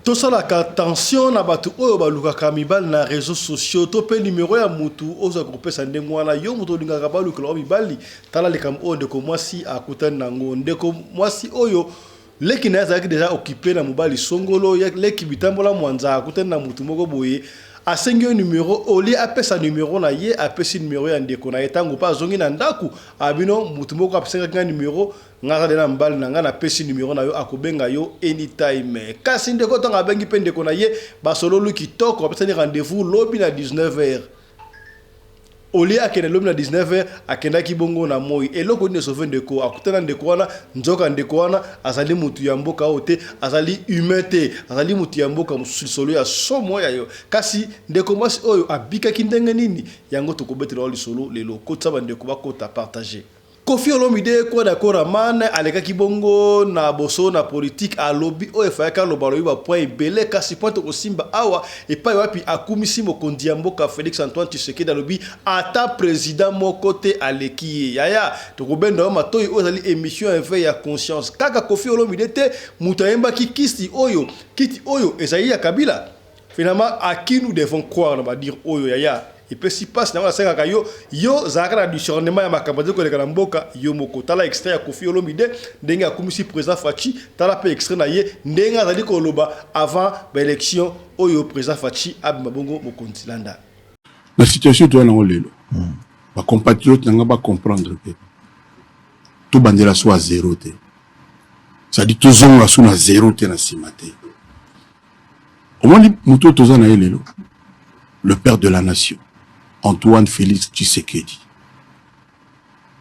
Tout ça la attention na batu oyo baluka kamibal na réseaux sociaux to pe numéro ya mutu oza groupe sande ngwana yo mutu linga kabalu ko mibali tala le kam o ndeko mwasi akutana nango ndeko mwasi oyo leki na zaki déjà occupé na mobali songolo ya leki bitambola mwanza akutana na mutu moko boye asengi numéro oli apesa numéro na ye apesi numéro ya ndeko na etango pa zongi na ndaku abino mutu moko apesenga numéro ngaka de na mbali na nga na pesi numéro na yo akobenga yo anytime kasi ndeko tonga bengi pe ndeko na ye basolo lu kitoko apesa ni rendez-vous lobi na 19h oli akena lobi na 19h akenda ki bongo na moi eloko ni sauver ndeko akutana ndeko wana nzoka ndeko wana azali mutu ya mboka ote azali humain azali mutu ya mboka musolo ya somo ya yo kasi ndeko mwasi oyo abika kindenge nini yango tokobetela oli solo lelo kotsa bandeko bakota partager Koffi Olomide kwa d'accord man aleka kibongo na boso na politique a lobby o efaka lo balobi ba point belé kasi point ko simba awa et pas wapi akumisi mokondi ya mboka Félix Antoine Tshisekedi lobby ata président mon côté aleki yaya to ko benda ma toyi o zali émission éveil ya conscience kaka Koffi Olomide te mutayemba kiti oyo ezali ya Kabila finalement à qui nous devons croire on va dire oyo yaya. Et puis si passe dans la scène yo zakara discernement ya makabade ko lekala mboka yo moko tala extrait ya Koffi Olomide ndenga komisi président Fachi tala pe extrait na ye ndenga zali ko loba avant l'élection oyo président Fachi abima bongo mokonzi landa la situation to na lelo ba compatriotes nga ba comprendre que tout bandela soit zéro te ça dit tout zonga sous na zéro te na simate au moins muto toza na lelo le père de la nation Antoine Félix Tshisekedi.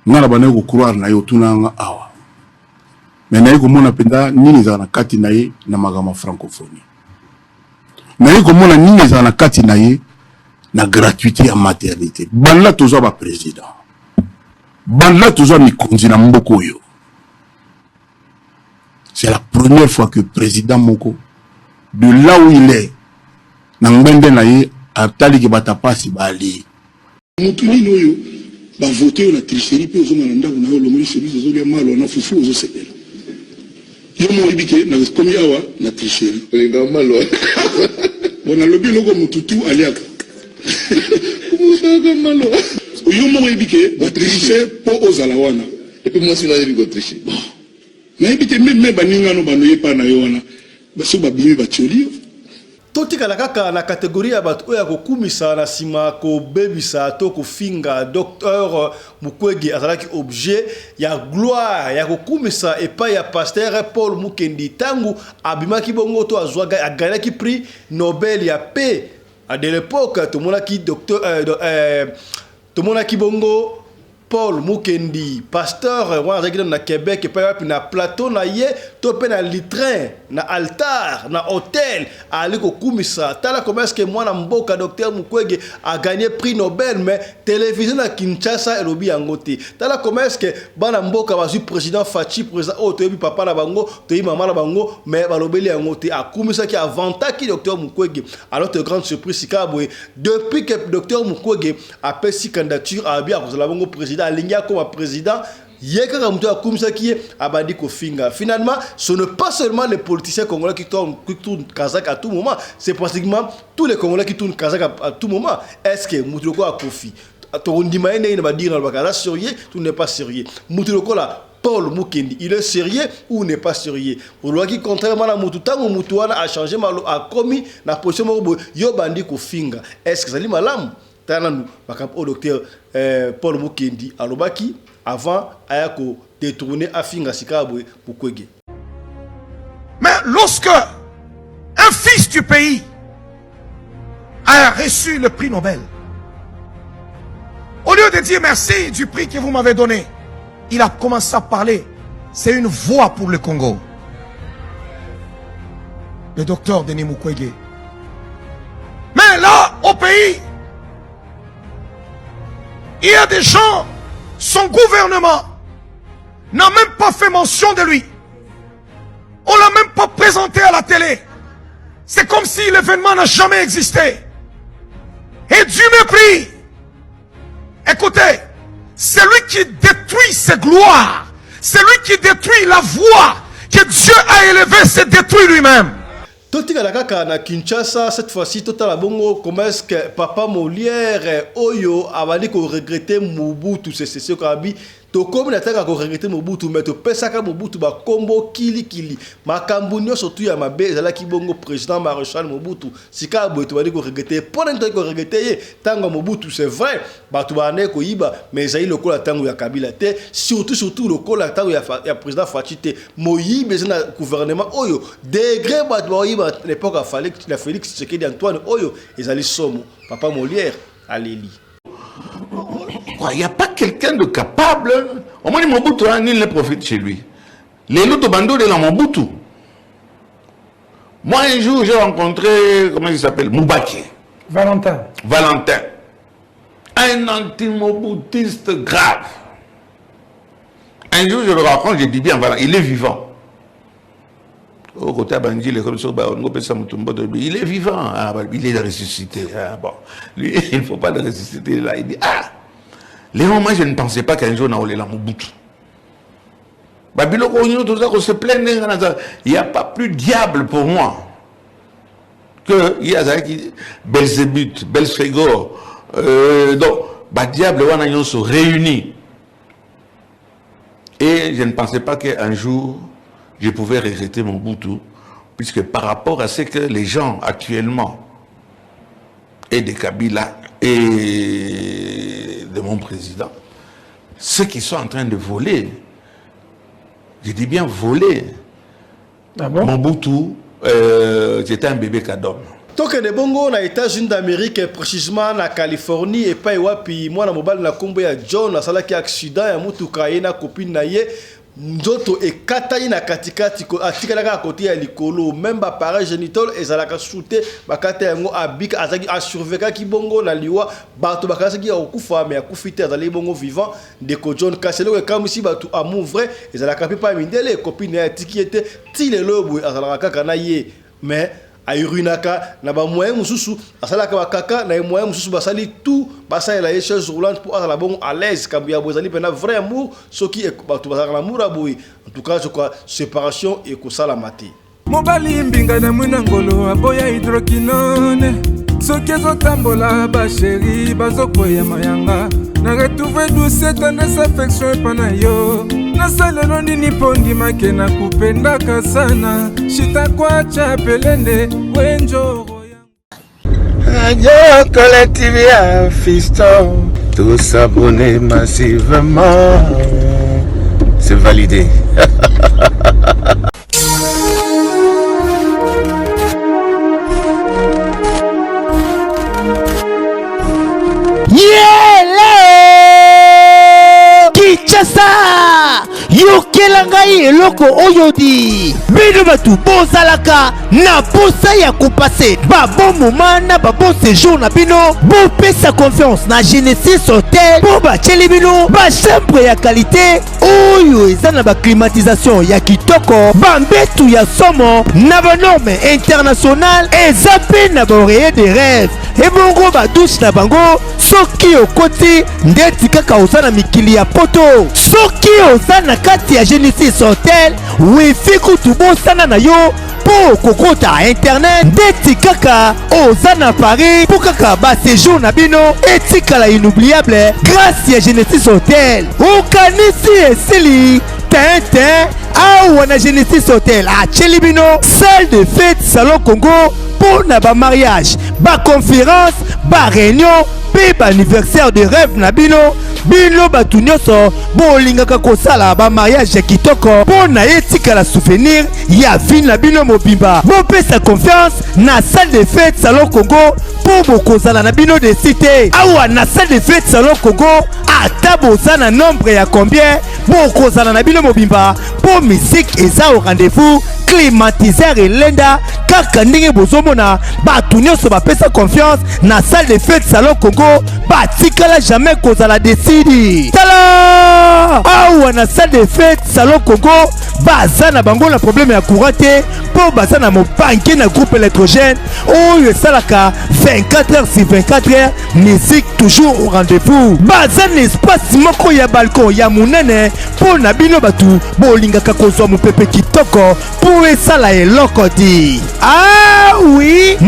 Nala bana ko croire na yo tunanga awa. Mais na ko mona penda nini za na kati na ye na magama francophonie. Na ko mona nini za na kati na ye na gratuité ya maternité. Banla tozo ba président. Banla tozo mikonzi na mboko yo. C'est la première fois que président Moko de là où il est na ngende na ye atali ki batapasi bali. Mutuni noyo ba voter na tricherie pe ozo mananda na yo lomoli chemise ozo ya malo na fufu ozo sepela. Yo mo ibike na komi awa na tricherie. Nga malo. Bona lobi loko mututu aliaka. Kumusaka malo. Yo mo ibike ba tricher po ozala wana. Et puis moi si na yebi ko tricher. Na ibike même baninga no banoye pa na yo wana. Baso ba bimi ba tioli. Totika la kaka na catégorie ya batu oya kokumisa na sima ko bebisa to ko finga docteur Mukwege azalaki objet ya gloire ya kokumisa epa ya pasteur Paul Mukendi tangu abimaki bongo to azwaga aganaki prix Nobel ya paix à de l'époque to monaki docteur to monaki bongo Paul Mukendi pasteur wa azaki na Québec epa na plateau na ye to pe na litrin na altar na hôtel aliko kumisa tala comment est-ce que moi na mboka docteur Mukwege a gagné prix Nobel mais télévision na Kinshasa elobi yangote tala comment est-ce que bana mboka bazu président Fachi président o to yebi papa na bango to yebi mama na bango mais balobeli yangote a kumisa ki avantaki docteur Mukwege alors te grande surprise sikabwe depuis que docteur Mukwege a pesi candidature a bien kozala bango président alingia comme président. Yeka mutu ya kumisa kiye abadi ko finga. Finalement, ce n'est pas seulement les politiciens congolais qui tournent Kazakh à tout moment, c'est pratiquement tous les Congolais qui tournent Kazakh à tout moment. Est-ce que Moutuloko a Koffi Torondimaine va dire dans sérieux, tout n'est pas sérieux. Moutuloko là Paul Mukendi, il est sérieux ou n'est pas sérieux? Pour le qui contrairement à Moututango Moutouana a changé malo a commis la position yo bandi ko finga. Est-ce que ça li malam? Tananu au docteur Paul Mukendi alobaki avant ayako détourner afinga sikabwe Mukwege. Mais lorsque un fils du pays a reçu le prix Nobel, au lieu de dire merci du prix que vous m'avez donné, il a commencé à parler. C'est une voix pour le Congo. Le docteur Denis Mukwege. Mais là, au pays, il y a des gens, son gouvernement n'a même pas fait mention de lui. On l'a même pas présenté à la télé. C'est comme si l'événement n'a jamais existé. Et du mépris. Écoutez, celui qui détruit ses gloires, celui qui détruit la voix que Dieu a élevée, se détruit lui-même. Totika kaka na Kinshasa cette fois-ci total bongo comment est-ce que papa Molière oyo avali ko regretter Mobutu c'est kabi to comme na taka ko regretter Mobutu mais to pesaka Mobutu ba kombo kili makambunyo surtout ya mabe ezala ki bongo président maréchal Mobutu sika boto bali ko regretter pendant to ko regretter tango Mobutu c'est vrai ba to ba ne ko yiba mais ezali lokola tango ya Kabila te surtout lokola tango ya président Fatite Moyibe na gouvernement oyo degré ba to yiba l'époque a fallu que la Félix Tshisekedi Antoine Oyo et Ali Somo papa Molière Aléli. Il n'y a pas quelqu'un de capable. Au moins Mobutu ni le profite chez lui. Les autres bandos de la Mobutu. Moi un jour j'ai rencontré comment il s'appelle Moubaki. Valentin. Un anti-mobutiste grave. Un jour je le rencontre, je dis bien voilà, il est vivant. Au côté Bandi, il est vivant, il est ressuscité. Bon, lui, il ne faut pas le ressusciter là. Il dit Léon, moi je ne pensais pas qu'un jour on allait la Mobutu. Il n'y a pas plus diable pour moi que il y a Belzébuth, Belphégor. Donc, diable, on se réunit. Et je ne pensais pas qu'un jour je pouvais regretter Mobutu, puisque par rapport à ce que les gens actuellement, et de Kabila, et de mon président, ceux qui sont en train de voler, je dis bien voler, Mobutu, c'était un bébé cadom. Toke de bongo na États-Unis d'Amérique précisément na Californie et pas wapi moi na mobile na kombo ya John na sala ki accident ya mutuka ye na copine na ye nzoto ekatani na katikati ko atika na côté ya likolo même ba appareil génital ezalaka shooté bakata yango abika azaki a surveiller ki bongo na liwa bato bakasa ki okufa mais akufite azali bongo vivant de ko John Kaselo comme si bato amour vrai ezalaka pas mindele copine ya tiki était tile lobo azalaka kana ye mais ayurinaka na ba moyen mususu asalaka bakaka na moyen mususu basali tout basala la chaise roulante pour ala bon à l'aise comme ya bozali pena vrai amour soki bato basala amour aboui en tout cas je crois séparation et ko sala maté mobali mbinga na mwina ngolo aboya hydroquinone soki ezotambola basheri bazokoya mayanga na retrouve douce tendresse affection epana yo nasalelo nini pondimake na kupendaka sana shita kwacha pelende wenjoro Radio Collective ya Fiston, tous s'abonner massivement, c'est validé. Kinshasa yokela ngai eloko oyodi bino batu bozalaka na posa ya kopase babo moma na babo séjour na bino bopesa confiance na Genesis Hotel po batieli bino bachambre ya qualité oyo eza na baclimatisation ya kitoko bambetu ya somo na banorme international eza mpe na baoreiller de rêve ebongo badouche na bango soki okoti ndeti kaka oza na mikili ya poto soki oza na kati ya Genesis Hotel wifi kutu bosana na yo po kokota internet ndeti kaka oza na Paris po kaka ba séjour na bino etikala inoubliable grâce ya Genesis Hotel okanisi esili tintin awa na Genesis Hotel atieli bino salle de fête salon Congo pour na ba mariage ba conférence ba réunion pe ba anniversaire de rêve na bino batu nyonso bolingaka kosala ba mariage kitoko po na etikala souvenir ya vie na bino mobimba bopesa confiance na salle de fête salon Congo po bokozala na bino de cité awa na salle de fête salon Congo ata boza na nombre ya combien bokozala na bino mobimba po musique eza au rendez-vous climatiseur elenda kaka ndenge bozomona batu nyonso bapesa confiance na salle de fête salon Congo batikala jamais kozala desidi tala awa na salle de fête salon Congo baza na bango na problème ya courant te po baza na mopanke na groupe électrogène oyo esalaka 24 heures sur 24 heures musique toujours au rendez-vous baza na espace moko ya balcon ya munene po na bino batu bolingaka kozwa mopepe kitoko po esala eloko di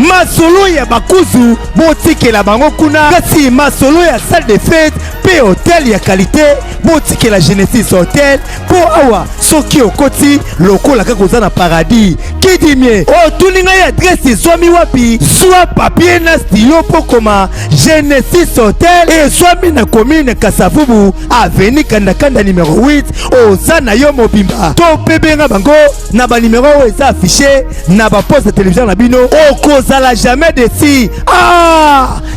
masolo ya bakuzu botikela bango kuna kasi masolo ya salle de fête pe hôtel ya qualité botikela Genesis Hotel po awa soki okoti lokola kaka oza na paradis kidimie otuninga ya adresse ezwami wapi zwa papier na stylo po koma Genesis Hotel ezwami na commune Kasavubu avenue Kandakanda numéro 8 oza na yo mobimba to pebenga bango na ba numéro oyo eza affiché na ba poste de télévision na bino okozala jamais déçu.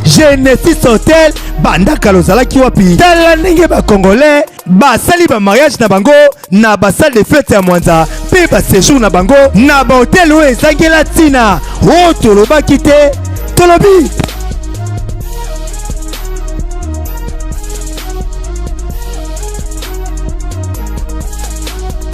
Genesis Hotel bandaka lozalaki wapi tala ndenge ba congolais basali ba mariage na bango na ba salle de fête ya Mwanza pe ba séjour na bango na ba hotel oyo ezangela tina o tolobaki te tolobi.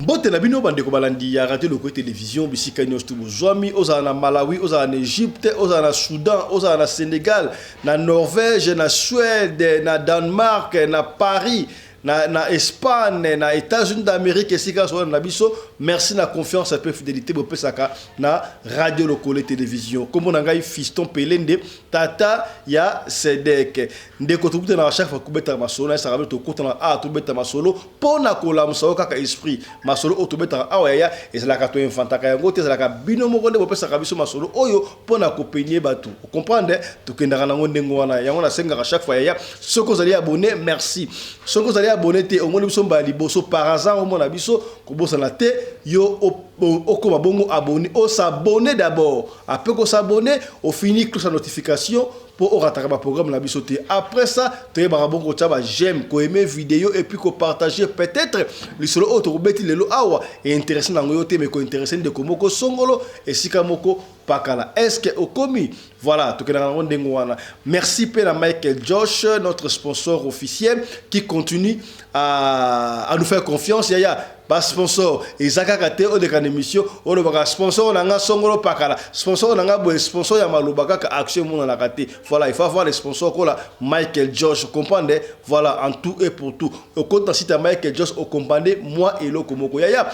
Bote na bino bande ko balandi ya raté le côté télévision bisika nyos tu bozwami oza na Malawi oza na Égypte oza na Soudan oza na Sénégal na Norvège na Suède na Danemark na Paris na Espagne na États-Unis d'Amérique et sika so na biso merci na confiance et fidélité bo pesaka na radio lokole télévision comme on ngai fiston Pelende tata ya Sedek ndeko tukuta na chaque fois kubeta masolo na sarabe to kota na to beta masolo pona kola musao kaka esprit masolo o to beta awa ya ezalaka to infantaka yango te ezalaka bino moko nde bo pesaka biso masolo oyo pona ko peigner batu comprendre to kendaka nango ndengo wana yango na senga chaque fois ya soko zali abonné merci soko zali abonné te au moins biso mbali boso par hasard au moins biso ko bosa na te yo okoma bongo abonné o s'abonner d'abord après ko s'abonner au fini cloche la notification pour au rattraper le programme la biso te après ça tu ba bongo taba j'aime ko aimer vidéo et puis ko partager peut-être le solo autre beti lelo awa et intéressant na ngoyo te mais ko intéressant de komoko songolo et sikamoko pakala est-ce que okomi voilà to kena na ndengo wana merci pe na Michael Josh notre sponsor officiel qui continue à nous faire confiance ya ba sponsor ezaka kate o de kan émission o le baka sponsor na nga songolo pakala sponsor na nga bo sponsor ya maloba kaka action mon na kate voilà il faut avoir les sponsors ko la Michael Josh comprendre voilà en tout et pour tout au compte site Michael Josh au comprendre moi et le komoko ya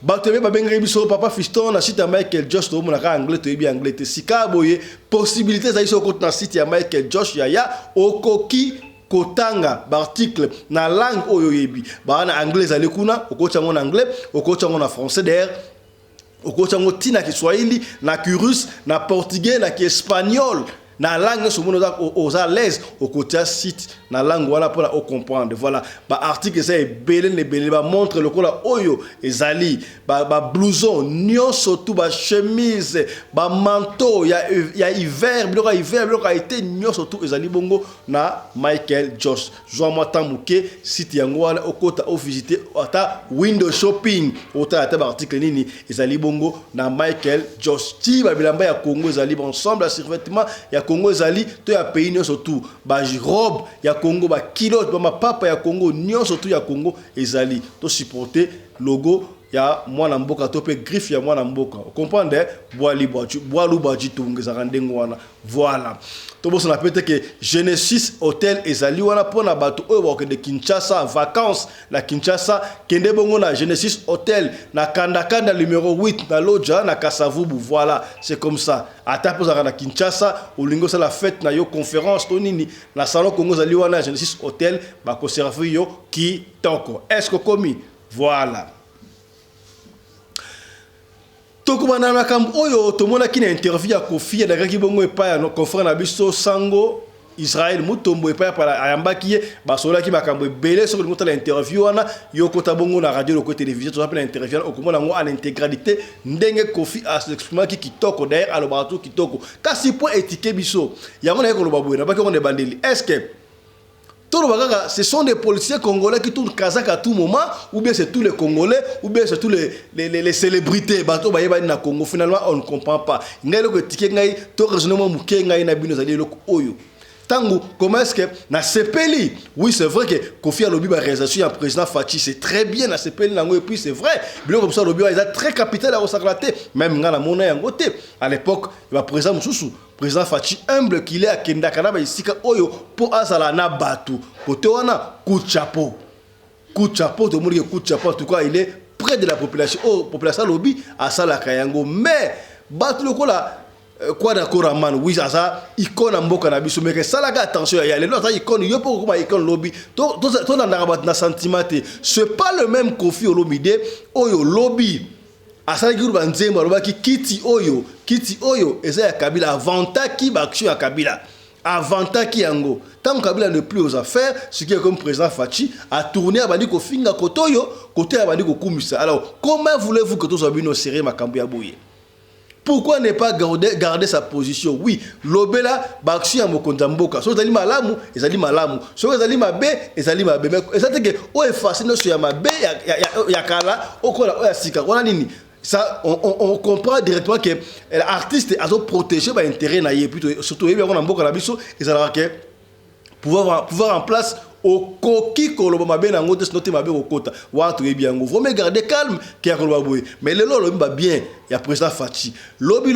Batebe babenga biso papa fiston na site ya Michael Josh to mona ka anglais to yebi anglais te sika boye possibilité za iso ko na site ya Michael Josh ya okoki kotanga article na langue oyo yebi ba na anglais za lekuna okocha ngona anglais okocha ngona français d'ailleurs okocha ngona tina Kiswahili na Kurus na portugais na espagnol na langue so mono aux à l'aise au côté site na langue wala pour la comprendre voilà ba article ça est belé ba montre le kola oyo ezali ba blouson nyonso tout ba chemise ba manteau ya hiver biloko biloko été nyonso tout ezali bongo na Michael Josh joa moi tamuke site yango wala okota o visiter ata window shopping ota ata ba article nini ezali bongo na Michael Josh ti ba bilamba ya Congo ezali ensemble à survêtement ya Congo ezali to ya pays nyonso tout ba robe ya Congo ba kilote ba mapapa ya Congo nyonso tout ya Congo ezali to supporter logo ya mwana mboka to pe griffe ya mwana mboka comprendre boalu baji tungeza ndengo wana voilà to boso na pete que Genesis Hotel ezali wana pona bato oyo ba de Kinshasa vacances la Kinshasa kende bongo na Genesis Hotel na Kandakanda numéro 8 na Loja na Kasavubu voilà c'est comme ça ata poza na Kinshasa olingo ça la fête na yo conférence to nini na salon Congo zali wana Genesis Hotel ba ko servir yo ki toko est-ce que komi voilà toko bana makambo oyo tomona kina interview ya Kofi daga kibongo epa ya no confrère na biso sango Israël mutombo epa para ayambaki basola ki makambo belé sur le interview wana yokota bongo na radio loko télévision to appelle interview okomona ngo en intégralité ndenge Kofi a s'exprimer ki kitoko d'ailleurs alobatu kitoko kasi point étiquette biso yango na ko lobabu na baki on est bandeli est-ce que ce sont des policiers congolais qui tournent Kazakh à tout moment, ou bien c'est tous les Congolais, ou bien c'est tous les célébrités. Bato ba yeba na Congo finalement on ne comprend pas. Ngai loko tike ngai to raisonnement muke ngai na bino zali loko oyo. Tango comment est-ce que na CPLI oui c'est vrai que Kofi Alobi ba réalisation ya président Fachi c'est très bien na CPLI nango et puis c'est vrai bilo comme ça Alobi il a très capital à Osakate même ngana mona yango te à l'époque il va président Mususu président Fachi humble qu'il est à Kendakana ba isika oyo pour azala na batu côté wana coup de chapeau to mori coup de chapeau en tout cas il est près de la population population Alobi à sala kayango mais batu lokola quoi d'accord man oui ça icône mboka na biso mais que ça la attention il y a les autres icône yo pour comment icône lobby to na sentiment c'est pas le même Kofi Olomide oyo lobby asala ki ba nzemba lobaki kiti oyo eza ya Kabila avantaki ba action ya Kabila avantaki yango tant Kabila ne plus aux affaires ce qui est comme président Fachi a tourné à bandi ko finga kotoyo côté ya bandi ko kumisa. Alors comment voulez-vous que tous abino serré makambo ya boye? Pourquoi ne pas garder sa position? Oui, lobela baksi ya mokonza mboka. So ezali malamu, so ezali mabe, Mais ezate ke o effacer no so ya mabe ya kala, okola o ya sika. Wana nini? Ça on comprend directement que l'artiste a protégé ba intérêt na yé plutôt surtout yé on mboka na biso ezala ke pouvoir en place au koki koloba mabe na ngote sinote mabe kokota watu yebi yango faut me garder calme ki ya koloba boye mais lelo lobi ba bien ya président Fachi lobby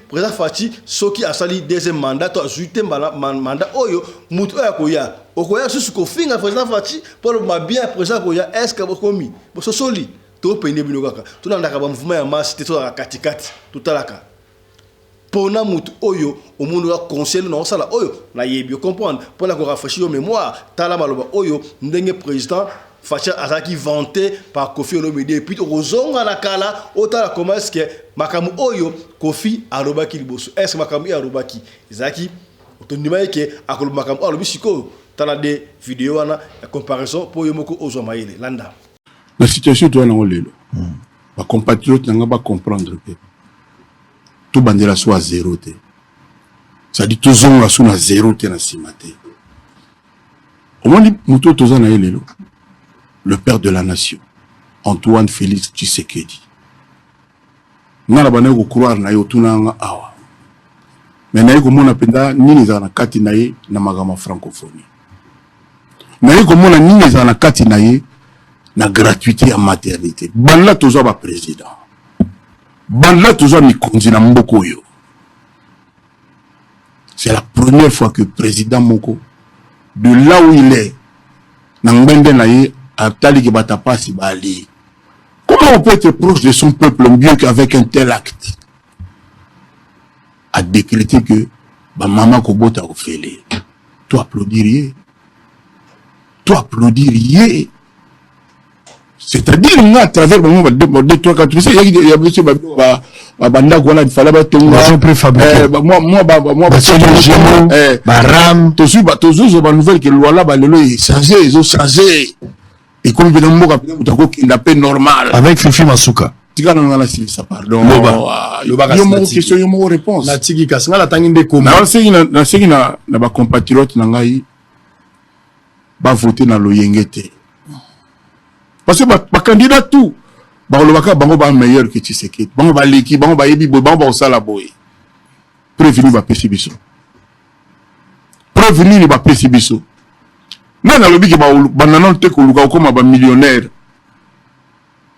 président Fachi soki asali deuxième mandat to ajuté mandat oyo mutu ya koya okoya susu ko finga président Fachi pour le bien président koya est-ce que bokomi boso soli to pende bino kaka to na ndaka ba mouvement ya masse to la katikati to talaka pona mutu oyo omundu wa conseil na osala oyo na yebi comprendre pour la ko rafraîchir yo mémoire tala maloba oyo ndenge président Fachi azaki vanté par Kofi Olomide et puis ozonga na kala otala comment est-ce que makamu oyo Kofi alobaki liboso est-ce que makamu alobaki ezaki otondima yeke akolo makamu alobi siko tala de vidéo wana ya comparaison pour yo moko ozwa mayele landa la situation toi na olelo ba compatriotes nga ba comprendre que tout bandela soit zéro te. Ça dit tous on la sous na zéro te na simate. Au moins muto toza na elelo. Le père de la nation, Antoine Félix Tshisekedi. Nala bana ko croire na yo tunanga awa. Mais na ko mona penda nini za na kati na ye na magama francophonie. Na ko mona nini za na kati na ye na gratuité à maternité. Banla toza ba président. Banla toza mikonzi na mboko yo. C'est la première fois que président Moko de là où il est na ngende na ye atali ki bata pasi bali. Comment on peut être proche de son peuple mieux qu'avec un tel acte? A décrété que ba maman kobota ofele. Toi applaudirais. Toi applaudirais. C'est-à-dire à travers moi deux trois quatre il y a monsieur banda quoi là il fallait battre moi préfabriqué moi ram tous ba nouvelle que loi là ba lelo changer ils ont changé et comme bien mo ka il a paix normal avec Fifi Masuka tika na la ça pardon loba yo mo question yo mo réponse na tiki kasanga la tangi ndeko na c'est na ba compatriotes na ngai ba voter na loyengete. Parce que les candidats tout, bango ba meilleur que Tshisekedi, bango ba leki, bango ba yebi, bango ba osala boy. Prévenu ba pesi biso. Prévenu ni ba pesi biso. Nana lobi ke ba nanon te ko luka ko ma ba millionnaire.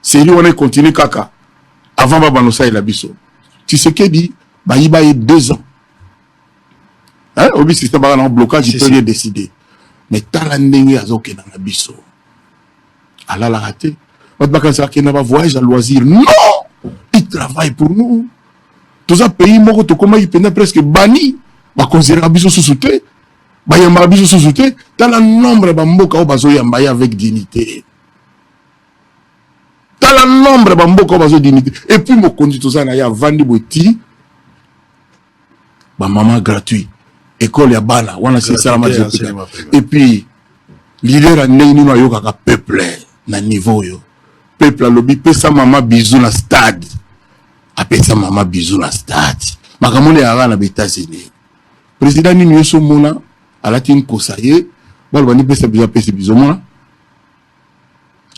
C'est lui on est continué kaka avant ba banosa ila biso. Tshisekedi ba yiba 2 ans. Hein, obi système ba na blocage, il peut rien décider. Mais tala ndenge azoke na biso. Allah l'a raté. Qui n'a pas voyage à loisir. Non! Il travaille pour nous. Tous les pays, il est presque banni. Il considère Abiso sous-souté. Il y a Abiso sous-souté. Dans le nombre de Mboka avec dignité. Dans le nombre de Mboka avec dignité. Et puis, je conduis tout ça, il y a Vandi Boti. Maman gratuit. École ya bana. Et puis, leader a néinu yoka peuple. Na niveau yo peuple a lobby pesa mama bisou na stade apesa mama bisou na stade makamone ya na États-Unis président ni nyoso mona alati nkosaye balobani pesa bisou mona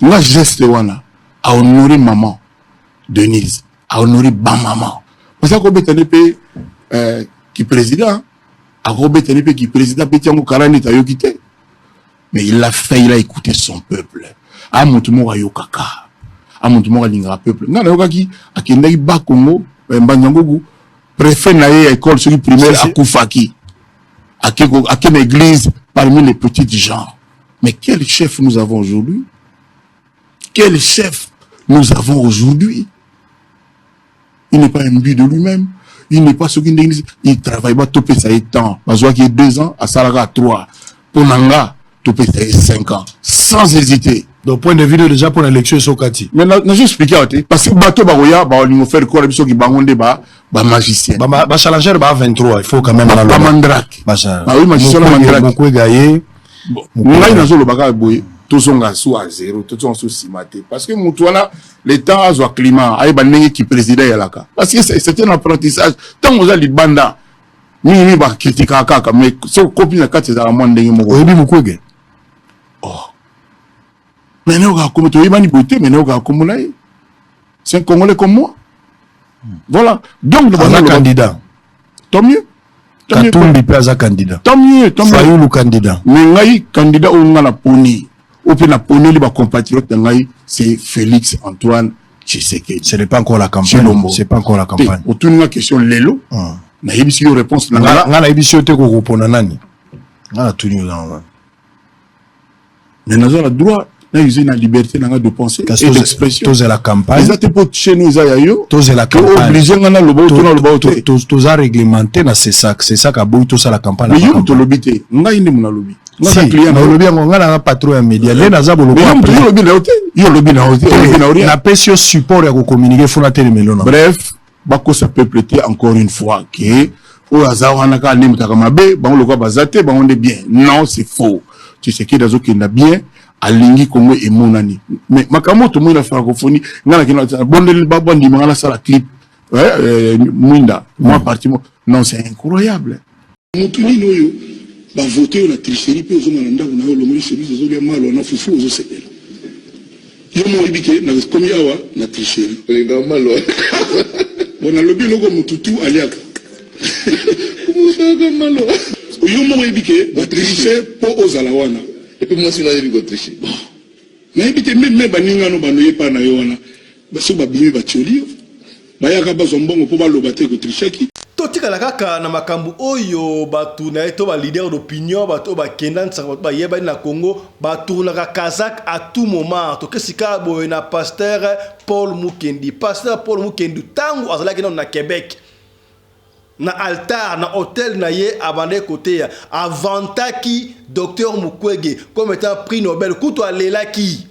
la geste wana a honorer maman Denise a honorer ba maman parce que betane pe qui président a betane pe qui président petiango 40 ta yokité mais il a fait, il a écouté son peuple. A montumo yokaka. A montumo linga peuple. Ngana yokaki akendaki ba Congo, Mbanyangogu, préfet na école sur primaire à Koufaki. À quelle église parmi les petites gens. Mais quel chef nous avons aujourd'hui? Quel chef nous avons aujourd'hui? Il n'est pas un but de lui-même. il n'est pas ce qu'il dit, il travaille pas topé ça est temps. Parce qu'il y a 2 ans, à Salaga 3. Pour Nanga, topé ça est 5 ans. Sans hésiter. Donc, point de vue déjà pour l'élection Sokati. Mais j'ai expliqué, parce que bateau Baroya, il nous fait quoi, qui bangonde magicien. Challenger 23, il faut quand même la mandrak. Oui, magicien la mandrak. Beaucoup gagné. Nous avons le bagage boy, tous sont à 0, tous sont sous simaté. Parce que Moutouana, les temps à climat, aïe banné qui présidait Yalaka. Parce que c'est un apprentissage. Tant que vous avez les bandas, nous va critiquer à Kaka, mais ce copine à 4 c'est à la moindre de nous. Oui, beaucoup gagné. Oh. Mais nous avons comme toi, mais nous avons comme c'est un Congolais comme moi. Voilà. Donc, le candidat. Tant mieux. Katumbi peut être candidat. Tant mieux. Fayou le candidat. Mais ngai candidat on a la poni. Ou bien la poni les compatriotes ngai c'est Félix Antoine Tshisekedi. Ce n'est pas encore la campagne. C'est pas encore la campagne. Autour de la question lelo. Na yebisi yo réponse na nga yebisi te ko répondre nani. Na tout nous là. Mais nous avons le droit na liberté de penser et d'expression. Tous la campagne. Les autres chez nous ayo. Tous la campagne. Obligé ngana le bateau. Tous a réglementé na c'est ça qu'a beau tous la campagne. Mais yo to lobité. Nga inde mona lobi. Nga client na lobi ngo ngana patron ya média. Les na za bo lobi. Mais yo lobi na hôtel. Yo lobi na hôtel. Na pesio support ya ko communiquer fona tele melona. Bref, bako ça peut prêter encore une fois que o azawana ka nemta kama be bango lokwa bazate bango ndé bien. Non, c'est faux. Tu sais que dazo ki na bien alingi Congo et monani. Mais makamo to mo la francophonie ngana ki na bondeli babondi mangala sala clip. Mwinda moi parti non c'est incroyable. Mutuni noyo ba voter la tricherie pe ozo mananda na yo lomori chemise ozo ya malo na fufu ozo sebela. Yo mo ibike na komi awa na tricherie. Nga malo. Bona lobi loko mututu aliaka. Kumusaka malo. Yo mo ibike ba tricher po ozala wana. Et puis moi, je suis tricher. Mais évitez même baninga no banoye pa na yo wana. Baso babimi batioli. Bayaka bazombongo po balobate ko trichaki. Totika la kaka na makambu oyo batu na eto ba leader d'opinion batu ba kendansa ba yeba na Congo ba tournera Kazakh à tout moment. To kesika boye na pasteur Paul Mukendi. Pasteur Paul Mukendi tangu azalaki na Québec. Na altar na hôtel na ye abandé côté ya avantaki docteur Mukwege comme étant prix Nobel kuto alela ki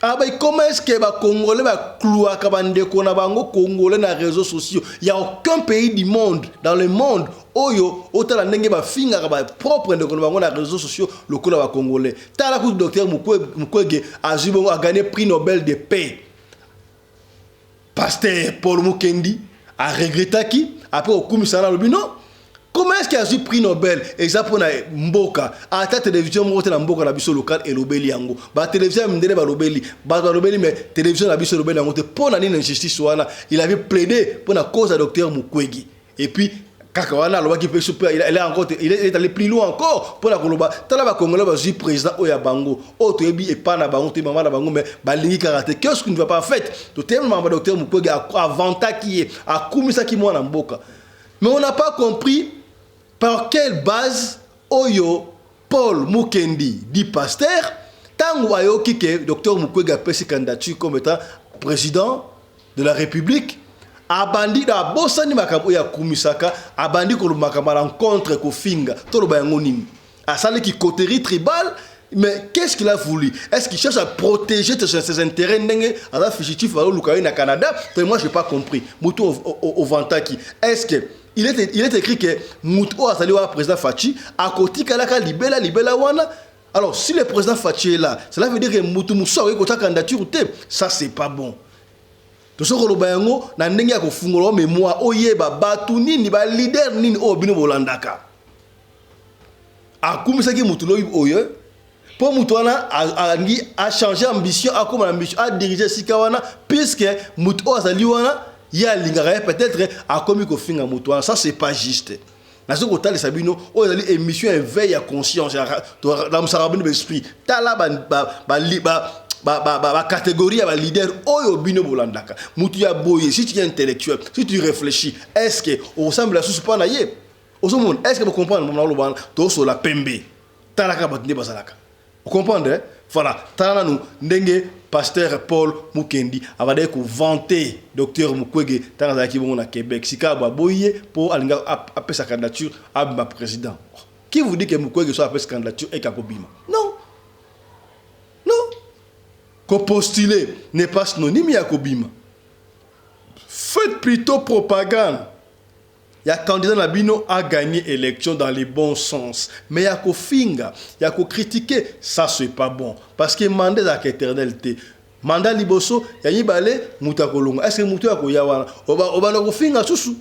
abai comment est-ce que ba congolais ba cloua ka bande ko na bango congolais na réseaux sociaux il y a aucun pays du monde dans le monde oyo otala ndenge ba finga ka ba propre de ko bango na réseaux sociaux le ko ba congolais tala ku docteur Mukwege a jibongo a gagné prix Nobel de paix. Pasteur Paul Mukendi a regretté qui après au commissaire le bino comment est-ce qu'il a eu prix Nobel exemple pour Mboka à ta télévision monte na Mboka na biso local et lobeli yango ba télévision ndele ba lobeli mais télévision na biso lobeli yango te pour na nini injustice wana il avait plaidé pour la cause de docteur Mukwege et puis Kakawana le qui peut super il est encore il est allé plus loin encore pour la koloba tala ba congolais ba ju président oya bango o to ebi et pas na bango te maman na bango mais ba lingi karaté qu'est-ce qu'on ne va pas fait to tellement ba docteur Mukwege avanta qui est a kumisa ki mwana Mboka mais on n'a pas compris par quelle base oyo Paul Mukendi dit pasteur tango ayoki que docteur Mukwege a pris candidature comme étant président de la République. Abandi da bosani makambo ya kumisaka abandi ko makamba rencontre ko finga to lo bayango nini asali ki coterie tribal mais qu'est-ce qu'il a voulu est-ce qu'il cherche à protéger ses intérêts ndenge ala fugitif alo lukayi na Canada moi j'ai pas compris mutu au vantaki est-ce que il est écrit que mutu asali wa président Fachi à côté kalaka libela wana. Alors si le président Fachi est là cela veut dire que mutu muso ko ta candidature ça c'est pas bon. To soko lo bayango na ndenge ya kofungolo mémoire oyeba batu nini ba leader nini o bino bolandaka akumisa ki mutu lo oyo po mutu wana a changer ambition a comme ambition a diriger sikawana puisque mutu o azali wana ya lingara peut-être a commis ko finga mutu wana ça c'est pas juste na soko tali sabino o azali émission éveil à conscience dans musarabini l'esprit tala catégorie à leader oyo bino bolandaka mutu ya boye si tu es intellectuel si tu réfléchis est-ce que on ressemble à sous pas na ye osomon est-ce que vous comprenez mon lobana to so la pembe talaka batinde basalaka vous comprenez voilà tala nous ndenge pasteur Paul Mukendi avait vanté docteur Mukwege Tanzaki bon à Québec sika boye pour alinga appeler sa candidature à ma président. Qui vous dit que Mukwege soit appelé sa candidature et Kakobima? Non. Non. Qu'on postuler n'est pas synonyme à Kobima. Faites plutôt propagande. Il y a candidat Nabino a gagné l'élection dans les bons sens. Mais il y a qu'au finga, il y a qu'au critiquer, ça c'est pas bon. Parce que mandat d'ak éternalité. Mandat liboso, il y a balé, mouta kolonga. Est-ce que mouta koyawana? Oba no finga susu.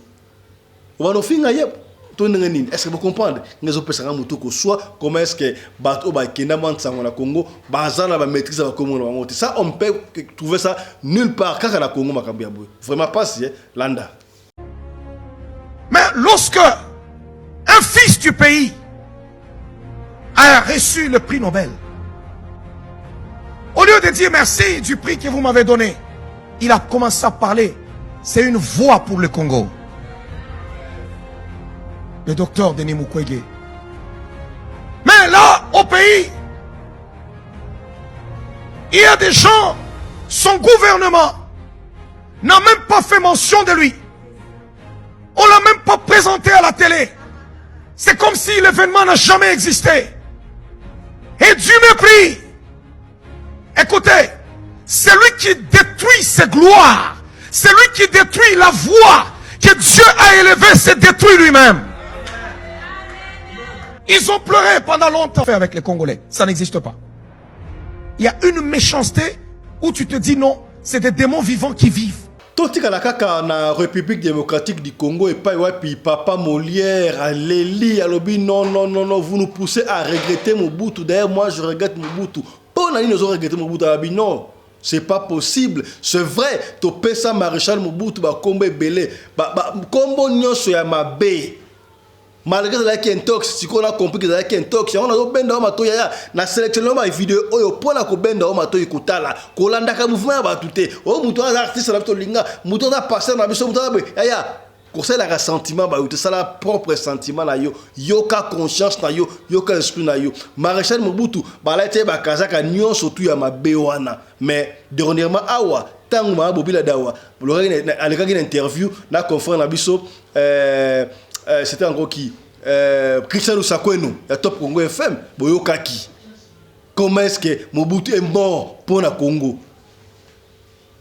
Oba no finga yep. Est-ce que vous comprenez? Nous avons soit comment est-ce que bateau ba kenda na Congo, bazana ba maîtrise ba Congo. Ça on peut trouver ça nulle part quand la Congo makambia boy. Vraiment pas si landa. Mais lorsque un fils du pays a reçu le prix Nobel, au lieu de dire merci du prix que vous m'avez donné, il a commencé à parler. C'est une voix pour le Congo. Le docteur Denis Mukwege. Mais là, au pays, il y a des gens, son gouvernement n'a même pas fait mention de lui. On l'a même pas présenté à la télé. C'est comme si l'événement n'a jamais existé. Et du mépris. Écoutez, celui qui détruit ses gloires, celui qui détruit la voix que Dieu a élevée, se détruit lui-même. Ils ont pleuré pendant longtemps avec les Congolais. Ça n'existe pas. Il y a une méchanceté où tu te dis non, c'est des démons vivants qui vivent. Toti kalakaka na République démocratique du Congo et pas puis papa Molière, Léli, Alobi, non, vous nous poussez à regretter Mobutu. D'ailleurs, moi je regrette Mobutu. Pour nous nous regretter Mobutu, Alobi, non. C'est pas possible. C'est vrai, tu pèses ça maréchal Mobutu, ba kombe belé, ba kombo nyonso ya mabe. Malgré que un tox, si on a compris que c'est un tox, on a benda ma toya na sélectionné ma vidéo oyo pona ko benda ma toya kutala ko landa ka mouvement ba tuté o muto na artiste na tolinga muto na passer na biso muto na ya ko c'est la ressentiment ba uté ça la propre sentiment na yo yoka conscience na yo yoka esprit na yo maréchal Mobutu ba la té ba kazaka nyon surtout ya mabewana mais dernièrement awa tangu ma bobila dawa aleka une interview na confrère na biso c'était encore qui Christian Sakweno, la Top Congo FM, Boyokaki. Comment est-ce que Mobutu est mort pour le Congo?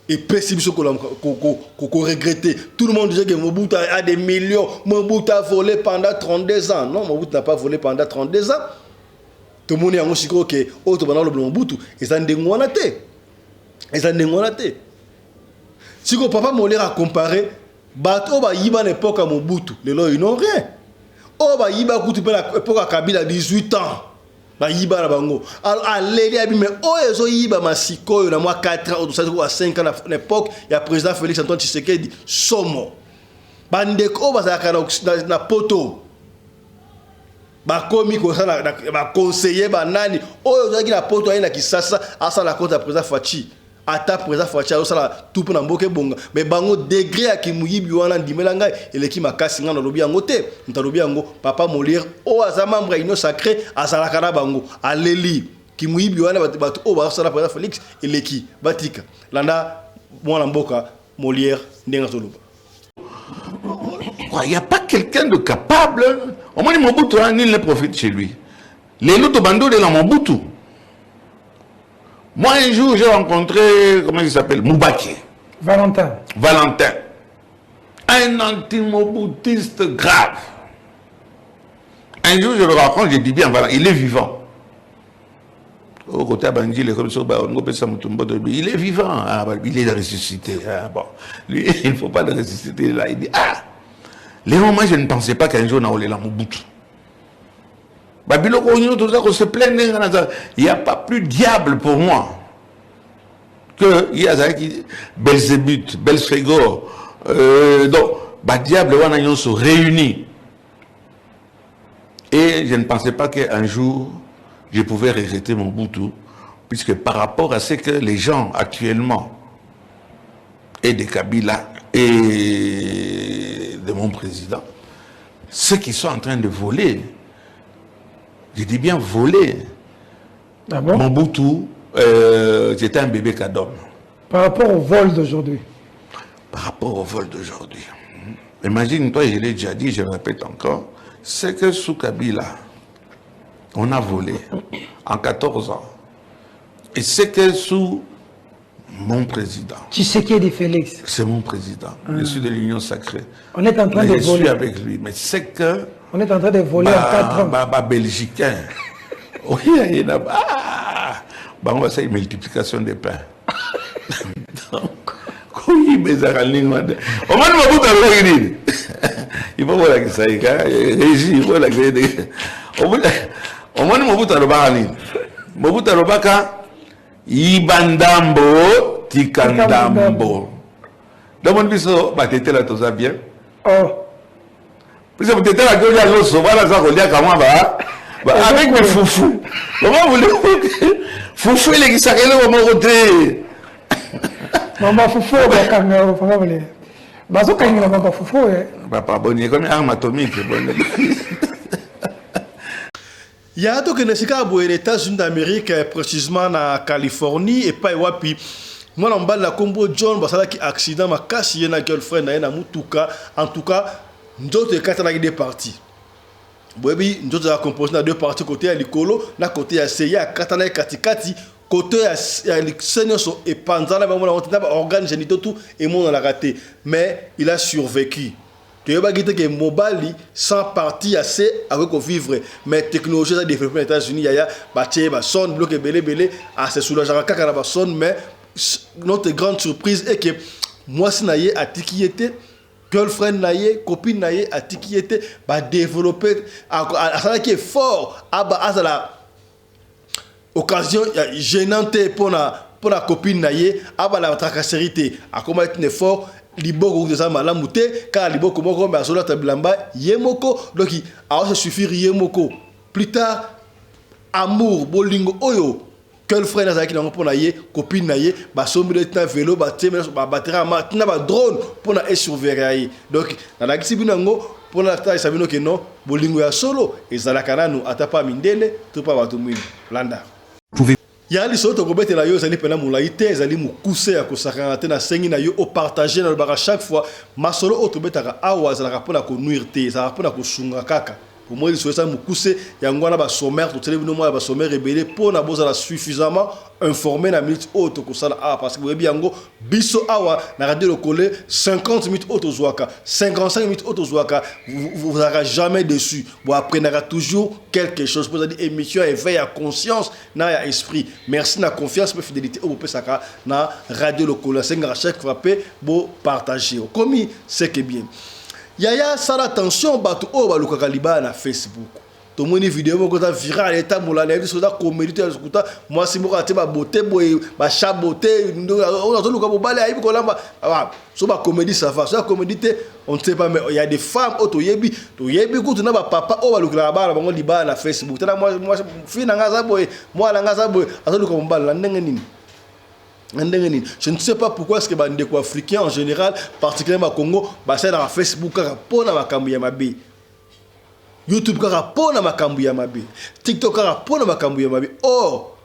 Et précipice qu'on regrettait. Tout le monde disait que Mobutu a des millions. Mobutu a volé pendant 32 ans. Non, Mobutu n'a pas volé pendant 32 ans. Tout le monde est en aussi gros que autre pendant le Mobutu. Ils ont des moinatés. Si le papa Molière a comparé, bato ba yiba l'époque à Mobutu, les lois ils n'ont rien. Oh ba yiba kutu pe l'époque à Kabila 18 ans. Ba yiba la bango. Alors allez abi mais oh ezo yiba masiko na moi 4 ans ou 5 ans à l'époque, il y a président Félix Antoine Tshisekedi somo. Bandeko ba za na poto. Ba komi ko ça ba conseiller ba nani. Oh ezo ki na poto na Kisasa asa la compte à président Fachi. Ata président Facha osala tout pour mboke bonga mais bango degré à kimuyibi wana ndimela ngai eleki makasi ngana lobi yango te ntalobi yango papa Molière o aza membre union sacré azala kana bango aleli kimuyibi wana batu o ba sala président Félix eleki batika landa mwana mboka Molière ndenga toloba. Il n'y a pas quelqu'un de capable. Au moins Mobutu nul ne profite chez lui. Les autres bandos de la Mobutu. Moi, un jour, j'ai rencontré, comment il s'appelle, Moubaki. Valentin. Un anti-moboutiste grave. Un jour, je le rencontre, je dis bien, voilà, il est vivant. Au côté Abandji, il est vivant. Ah, il est ressuscité. Ah, bon. Lui, il ne faut pas le ressusciter. Là, il dit, ah, Léon, moi, je ne pensais pas qu'un jour, on allait la Mobutu. Il n'y a pas plus diable pour moi que Belzébuth, Belphégor. Donc, diable, on se réunit. Et je ne pensais pas qu'un jour, je pouvais regretter mon Mobutu, puisque par rapport à ce que les gens actuellement, et de Kabila, et de mon président, ceux qui sont en train de voler, je dis bien voler. Ah bon? Mobutu j'étais un bébé cadom. Par rapport au vol d'aujourd'hui. Par rapport au vol d'aujourd'hui. Imagine-toi, je l'ai déjà dit, je le répète encore, c'est que sous Kabila, on a volé en 14 ans. Et c'est que sous mon président. Tshisekedi Félix. C'est mon président. Je suis de l'Union sacrée. On est en train de voler. Je suis avec lui. Mais c'est que... On est en train de voler en 4 ans. Belgicain. Oui, il y a... on va faire une multiplication des pains. Donc, il faut voir que ça y est. Il faut la créer. Au moins, Mobutu Alobaka, Ibandambo, Tikandambo. Donc, on dit ça, tu là, tout ça bien. Puis, tu étais là, tu as l'eau sauvage, ça, on dit à comment va. Avec mes foufous. Comment voulez-vous que foufou, il est qui s'arrête au mon côté. Maman foufou, comment voulez-vous? Bazo kangela maman foufou. Papa, bon, il y a comme une arme atomique. Il y a donc une les États-Unis d'Amérique, précisément en Californie, et pas wapi. Moi, on parle de la combo John, parce que accident m'a cassé na girlfriend na mutuka. En tout cas, d'autres quatre là des parties. Boebi, d'autres a composé dans deux parties côté à l'icolo, na côté à Seya, katana katikati, côté à Seigneur et Panzana, mais on a organe génitaux tout et mon on l'a raté. Mais il a survécu. Tu as dit que Mobali sans partie assez avec au vivre, mais technologie a développé aux États-Unis, il y a bâti, son bloqué belé, à se soulager à la son, mais notre grande surprise est que moi si naïe à qui était girlfriend naïe, copine naïe à qui était, bah développer à ça qui est fort, à la occasion gênante pour la copine naïe, à la tracasserité, à comment être fort. Libo de ça malamute car libo comment comme azola tablamba yemoko donc alors ça suffit yemoko plus tard amour bolingo oyo girlfriend azaki na pour naie copine naie ba sombre de vélo ba teme ba batterie ma tina ba drone pour na surveiller donc na la kisi binango pour la taille sabino que non bolingo ya solo ezalaka nanu atapa mindele to pa batu mwini landa Yali soto kobete la yo zali pena mulaite zali mukuse ya kosakana te na sengi na yo o partager na baka chaque fois masolo otobetaka awa zala kapona ko nuire te zala kapona ko sunga kaka pour moi il soit ça mukuse ya ngwana ba sommaire to tele bino mo ba sommaire rebelle pona bozala suffisamment informé na minute auto ko sala parce que webi yango biso awa na radio le coller 50 minutes auto zwaka 55 minutes auto zwaka vous n'aurez jamais déçu bon après n'aura toujours quelque chose pour dire émission éveil à conscience na ya esprit merci na confiance mais fidélité au pesaka na radio le coller 5 à chaque frappé beau partager comme c'est que bien Yaya sala attention batu o baluka kaliba na Facebook. To moni vidéo moko ta viral eta molala biso ta comédie ta skuta moi si moko ate ba beauté boy ba chaboté ndo on a luka bobale ayi ko lamba so ba comédie ça va so comédie on ne sait pas mais il y a des femmes auto yebi to yebi ko na ba papa o baluka ba bango liba na Facebook tena moi fina ngaza boy moi la ngaza boy azaluka mbala ndenge nini. Je ne sais pas pourquoi est-ce que les Ndeko africains en général, particulièrement au Congo, c'est dans Facebook, pour na makambu ya mabe. YouTube pour na makambu ya mabe. TikTok pour na makambu ya mabe. Or,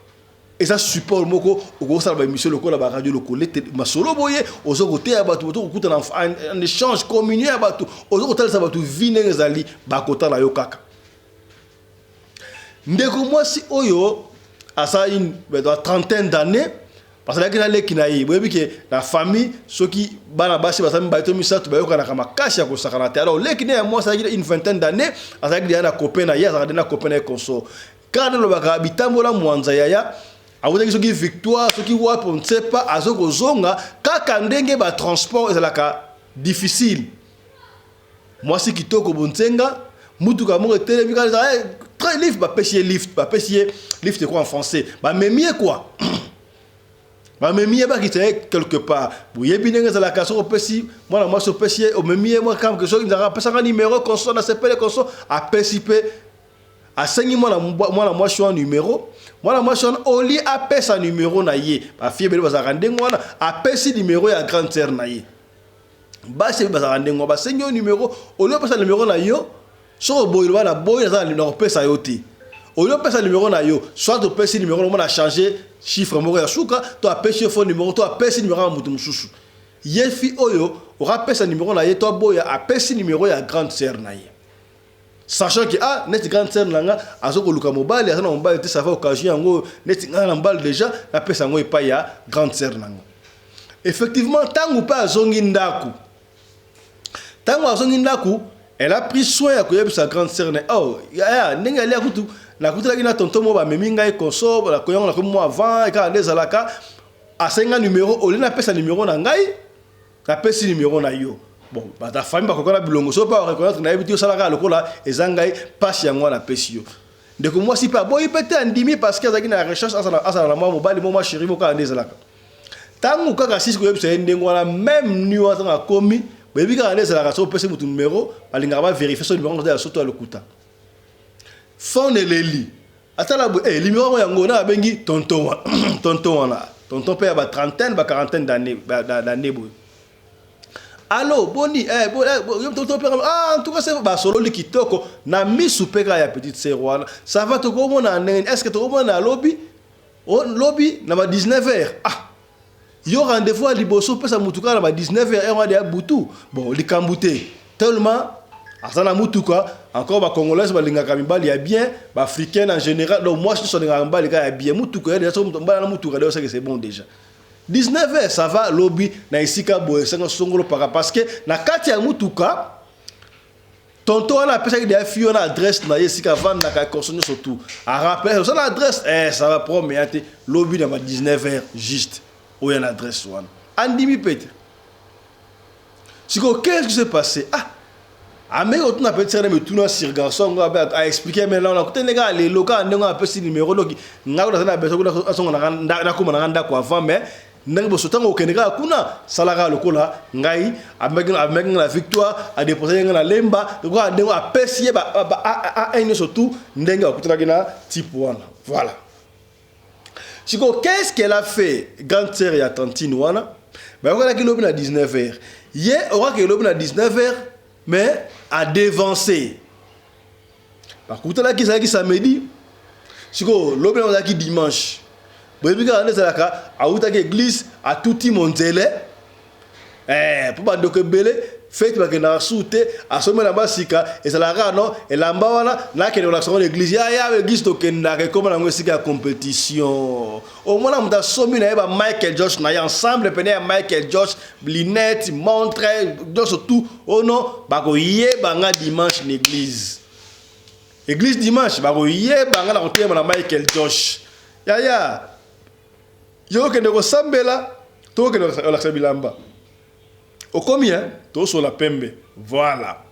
et ça support moko au gros ça ba émission loko la radio loko ma solo boye ozo côté ya batu to kuta en échange communier ya batu ozo côté ça batu vine zali ba kota la yo kaka. Ndeko moi si oyo à ça une trentaine d'années parce que la famille, ceux qui bana basi basami baito misatu bayoka na kama kashi ya kosakana te. Alors les qui moi ça une vingtaine d'années, avec des na copain na ya, avec des copain na conso. Quand le baka habitambola mwanza yaya, awuta ceux qui victoire, ceux qui wap on ne sait pas azoko zonga kaka ndenge ba transport ezalaka difficile. Moi si kitoko bonzenga, mutuka mo telemi ka très lift ba pesier lift quoi en français. Ba memie quoi. Mais mie ba qui quelque part vous yebinenge za la kaso opesi moi so pesi o mie moi comme que so inza pesa un numéro conso na sepele conso a pesipe a sengi moi na choix numéro moi na choix au lit a pesa numéro na ye ba fie bele ba za rande moi a pesi numéro ya grande sœur na ye ba se ba za rande moi ba sengi numéro au lieu pesa numéro na yo so boy ba na boy za na pesa yo ti au lieu de passer numéro na yo soit tu passes numéro on a changé chiffre moko ya suka tu as passer faux numéro tu as passer numéro à mutu mususu yefi oyo aura passer numéro na ye to boya a passer numéro ya grande sœur na ye sachant que ah net grande sœur nanga azoko luka mobile azana mobile te ça va occasion yango net ngana mbal déjà na pesa ngo epa ya grande sœur nanga effectivement tangu pa azongi ndaku elle a pris soin de sa grande sœur. Oh, ya ndenge ali akutu na kutu la tonton mo ba meminga e console la koyong la comme moi avant et quand les alaka a 5 numéro au lieu na pesa numéro na ngai na pesa numéro na yo. Bon, ba ta famille ba kokona bilongo so pa reconnaître na ebiti salaka lokola ezangai passe yango na pesa yo. Ndeko moi si pas boy pété andimi parce que azaki na recherche asa na moi mobile mo ma chérie mo ka ndezalaka. Tangu kaka sisi ko yebisa ndengo na même nuance na komi baby quand on est à la radio passer votre numéro balinga va vérifier son numéro dans surtout le kuta fond de leli atala numéro yango na bengi tonton wana tonton pe ba trentaine ba quarantaine d'années boy allo boni tonton pe en tout cas c'est ba solo li kitoko na misu pe ka ya petite sœur wana ça va te comment na est-ce que tu comment na lobby na ba 19h yo rendez-vous à liboso pesa mutuka na ba 19h heure de butu bon likambute tellement asana mutuka encore ba congolais ba linga kamibali ya bien ba africain en général donc moi je suis linga kamibali ya bien mutuka ya so mbala na mutuka là c'est bon déjà 19h ça va lobby na isika boye sengo songolo parce que na kati ya mutuka tonton na pesa de fio na adresse na isika vendre na ka consommer surtout a rappel ça l'adresse ça va promettre lobby na ba 19h juste où il y a une adresse. Andimi Pete. Qu'est-ce qui s'est passé? Mais on a peut-être me tourner sur garçon à expliquer mais là on a écouté les gars les locaux on a appelé numéro donc on a besoin de comment on a quoi avant mais n'importe ce temps au Kenya kuna salaga lokola ngai avec la victoire à déposer dans la lemba donc on a apprécié un surtout n'enga écouter la type one voilà. Qu'est-ce qu'elle a fait grande sœur et tantine wana ben on a qu'il à 19h hier on a qu'il à 19h mais à dévancer par contre là qui ça qui samedi siko l'obna on a qui dimanche ben puis quand on est là à outa église à touti monzele pour pas donc belé fait que na soute à sommer la basika et ça la non et la mbawana là que la l'église ya l'église to kenda comme la musique compétition au moins on a sommi na Michael Josh na ensemble pené Michael Josh Blinette montre surtout oh non ba ko yé banga dimanche l'église dimanche ba ko yé banga la côté na Michael Josh ya yo que ne ko sambela to que la sabilamba au combien tout sur la pembe voilà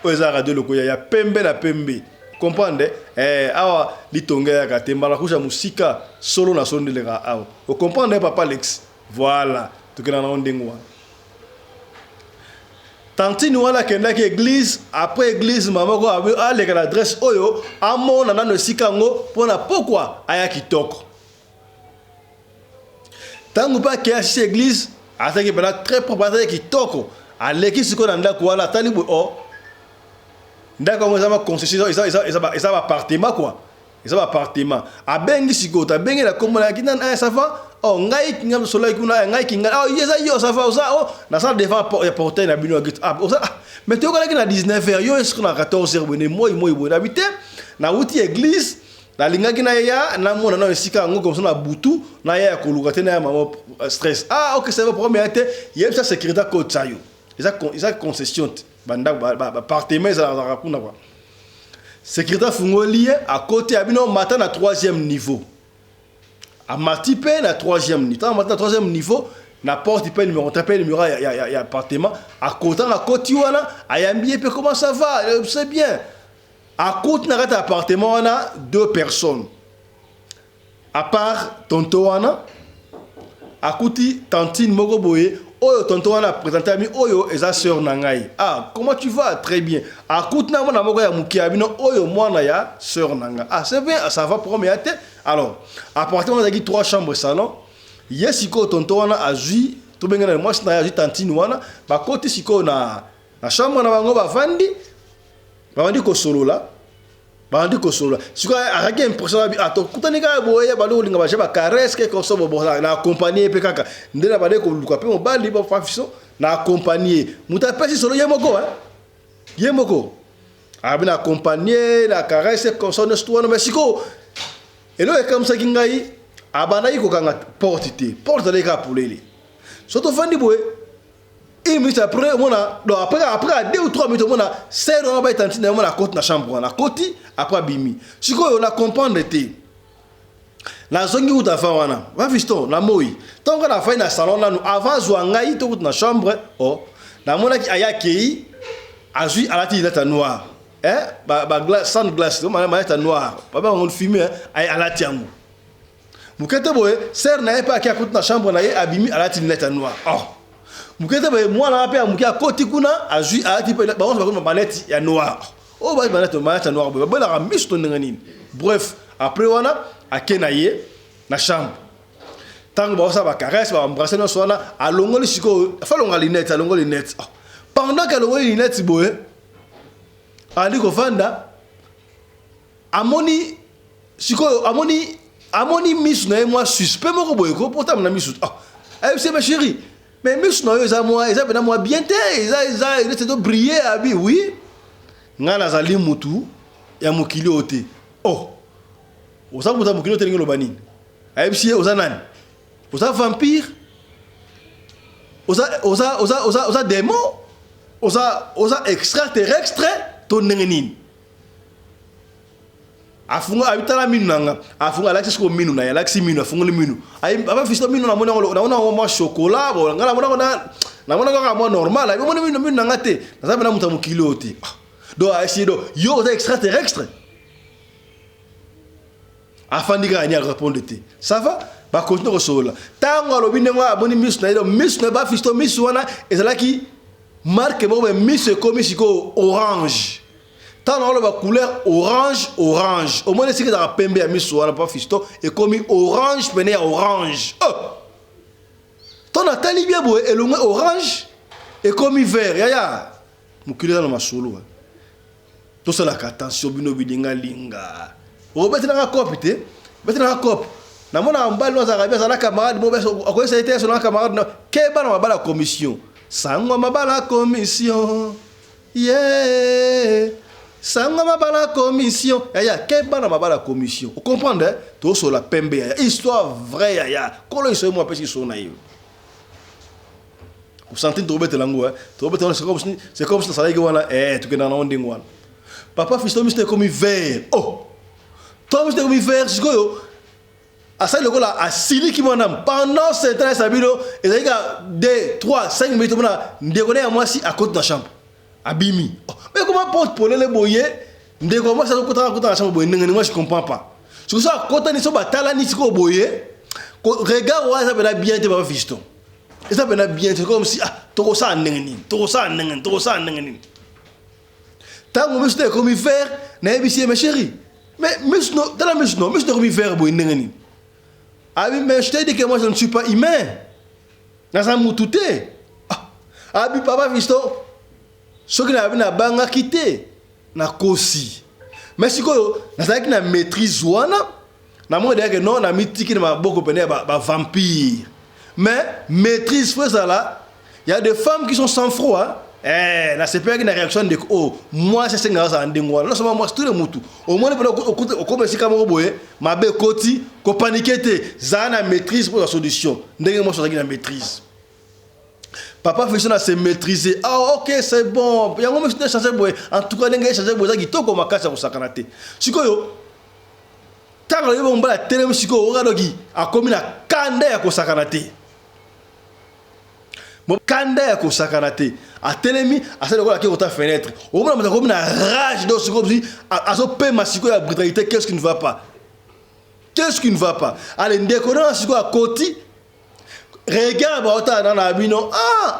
oza radio loko ya pembe la pembe comprendre awa litonga ya katemba la kusha musika solo na sonde le awa au comprendre papa Alex voilà tout que na ndengwa tantine wala kenda ki église après église maman ko ale ka adresse oyo amona na no sikango pona pourquoi aya kitoko tangu pa ki a chez église ata ki bana très propre qui toko aleki siko na ndako wala talibu ndako mo zama concession isa appartement quoi isa appartement abengi siko ta bengi la komona kinan ça va ngai kinga soleil kuna ngai kinga yeza yo ça va na ça devant porter na bino git mais tu connais que na 19h yo est na 14h bone moi habiter na outil église la linga kina ya na mona na sika ngo comme ça na butu na ya koluka tena ya mama stress OK ça va premier été yeb ça sécurité ko tsayo isa concession banda appartement ça la kuna quoi sécurité fungoli à côté abino matin na 3e niveau à matipe na 3e niveau matin na 3e niveau na porte pe numéro ya appartement à côté wana ayambie pe comment ça va c'est bien. À côté de notre appartement, on a 2 personnes. À part tonton wana, à côté tantine Mogoboye, oyo tonton wana présenté ami oyo et sa sœur nangai. Comment tu vas? Très bien. À côté na mona mogo ya mukiabino oyo mwana ya sœur nanga. C'est bien, ça va premier été. Alors, appartement on a 3 chambres salon. Yesiko tonton wana azui, to bengana moi na azui tantine wana, ba côté siko na chambre na bango ba vandi. Bavandi ko solo là. bandi ko solo siko araki impression ato kutanika boye balo linga ba jeba caresse ke ko so bo na accompagner pe kaka ndela bade ko luka pe mo bali ba fafiso na accompagner muta pesi solo yemoko abina accompagner la caresse ko so no sto no mesiko elo e comme ça kingai abana iko kanga porte de ka pulele soto fandi boye et mais après mona donc après 2 ou 3 minutes mona c'est on va être dans la côte na chambre na côté après bimi siko on a comprendre te la zongi ou ta fa wana va fiston na moi tant que la fin na salon na nous avant zo ngai to na chambre oh na mona ki aya kei azui alati la noir ba glace sans glace ma ta noir ba on fumer ay alati amu mukete boye ser na pas ki a côté na chambre na ye abimi alati la noir oh mukete ba moi na pe amukia koti kuna azui ati pe ba on va manette ya noir oh ba manette noir ba la ramis to ngani bref après wana akenaye na chambre tant ba ça ba caresse ba embrasser no sona alongoli siko fa longa linette pendant que longa linette boye ali ko vanda amoni siko amoni miss na moi suspect moko boye ko pourtant na miss c'est ma chérie. Mais miss no yo moi eza moi bien te eza il te do briller abi oui ngana zali mutu ya mukili ote oh oza muta mukili ote ngelo banini ayebisi oza nani oza vampire oza démon oza extraterrestre to ndengenini afunga abitala minu nanga afunga alaxis ko minu na alaxi minu afunga minu ay aba fisto minu na mona mo chocolat bo ngala mona ko mo normal ay mona minu nanga te na sabe na muta mukilo te do ay do yo za extraterrestre afandi ga nya répondre te ça va ba continuer ko sola tango lo binengo aboni miss na ba fisto miss wana ezala ki marque mo miss comme siko orange. Tant on a la couleur orange. Au moins, c'est que dans la pembe à mis sur la pas fisto et comme orange, pené orange. Oh! Tant on a tali bien beau et le orange et comme vert. Ya. Mukile dans ma solo. Tout ça la attention bino bidinga linga. O bete na copie bete na copie. Na mona mbali wa zarabia za la camarade mo beso ko ça été sur la camarade na ke ba na mabala commission. Sangwa mabala commission. Yeah. Sanga mabala commission ya keba na mabala commission vous comprenez tout sur la pembe ya histoire vraie ya kolo iso mo pesi so na yo vous sentez to bete lango to bete c'est comme ça ça wana tu que dans onding wana papa fisto miste comme vert oh toi miste comme vert siko yo asa le kola asili ki mona pendant ce temps ça bino et ça ga 2 3 5 minutes mona ndekone ya moi si à côté de la chambre abimi mais comment porte pour les boyer ndé comment ça côté la chambre boyer ngani moi je comprends pas sur ça côté ni so batala ni siko boyer regarde ouais ça va bien te ba fiston et ça va bien c'est comme si to ça ngani tant monsieur comme faire na ebisi ma chérie mais monsieur dans la monsieur comme faire boyer ngani abi mais je te dis que moi je ne suis pas humain na ça mutute abi papa fiston ce qui n'a pas banga quitté na kosi mais siko na ça qui na maîtrise wana na moi dire que non na mitiki na boko pene ba vampire mais maîtrise fait ça là il y a des femmes qui sont sans froid na c'est pas une réaction de oh moi c'est ngara ça ndengwa non seulement moi c'est tout le mutu au moins au comme si kama boye mabe koti ko paniquer te za na maîtrise pour la solution ndenge moi ça qui na maîtrise. Papa fait ça c'est maîtriser. Ah ok c'est bon. Il y a un moment où changer boy. En tout cas n'engage changer boy ça qui toko makasa ko sakanate. Siko yo. Tanga yo mbala tele siko regarde qui a commis na kanda ya ko sakanate. Mo kanda ya ko sakanate. A telemi a celle là qui au ta fenêtre. Au moment où commis na rage do siko si a so pe masiko ya brutalité qu'est-ce qui ne va pas? Qu'est-ce qui ne va pas? Allez ndekona siko a koti. Regarde baota dans la bino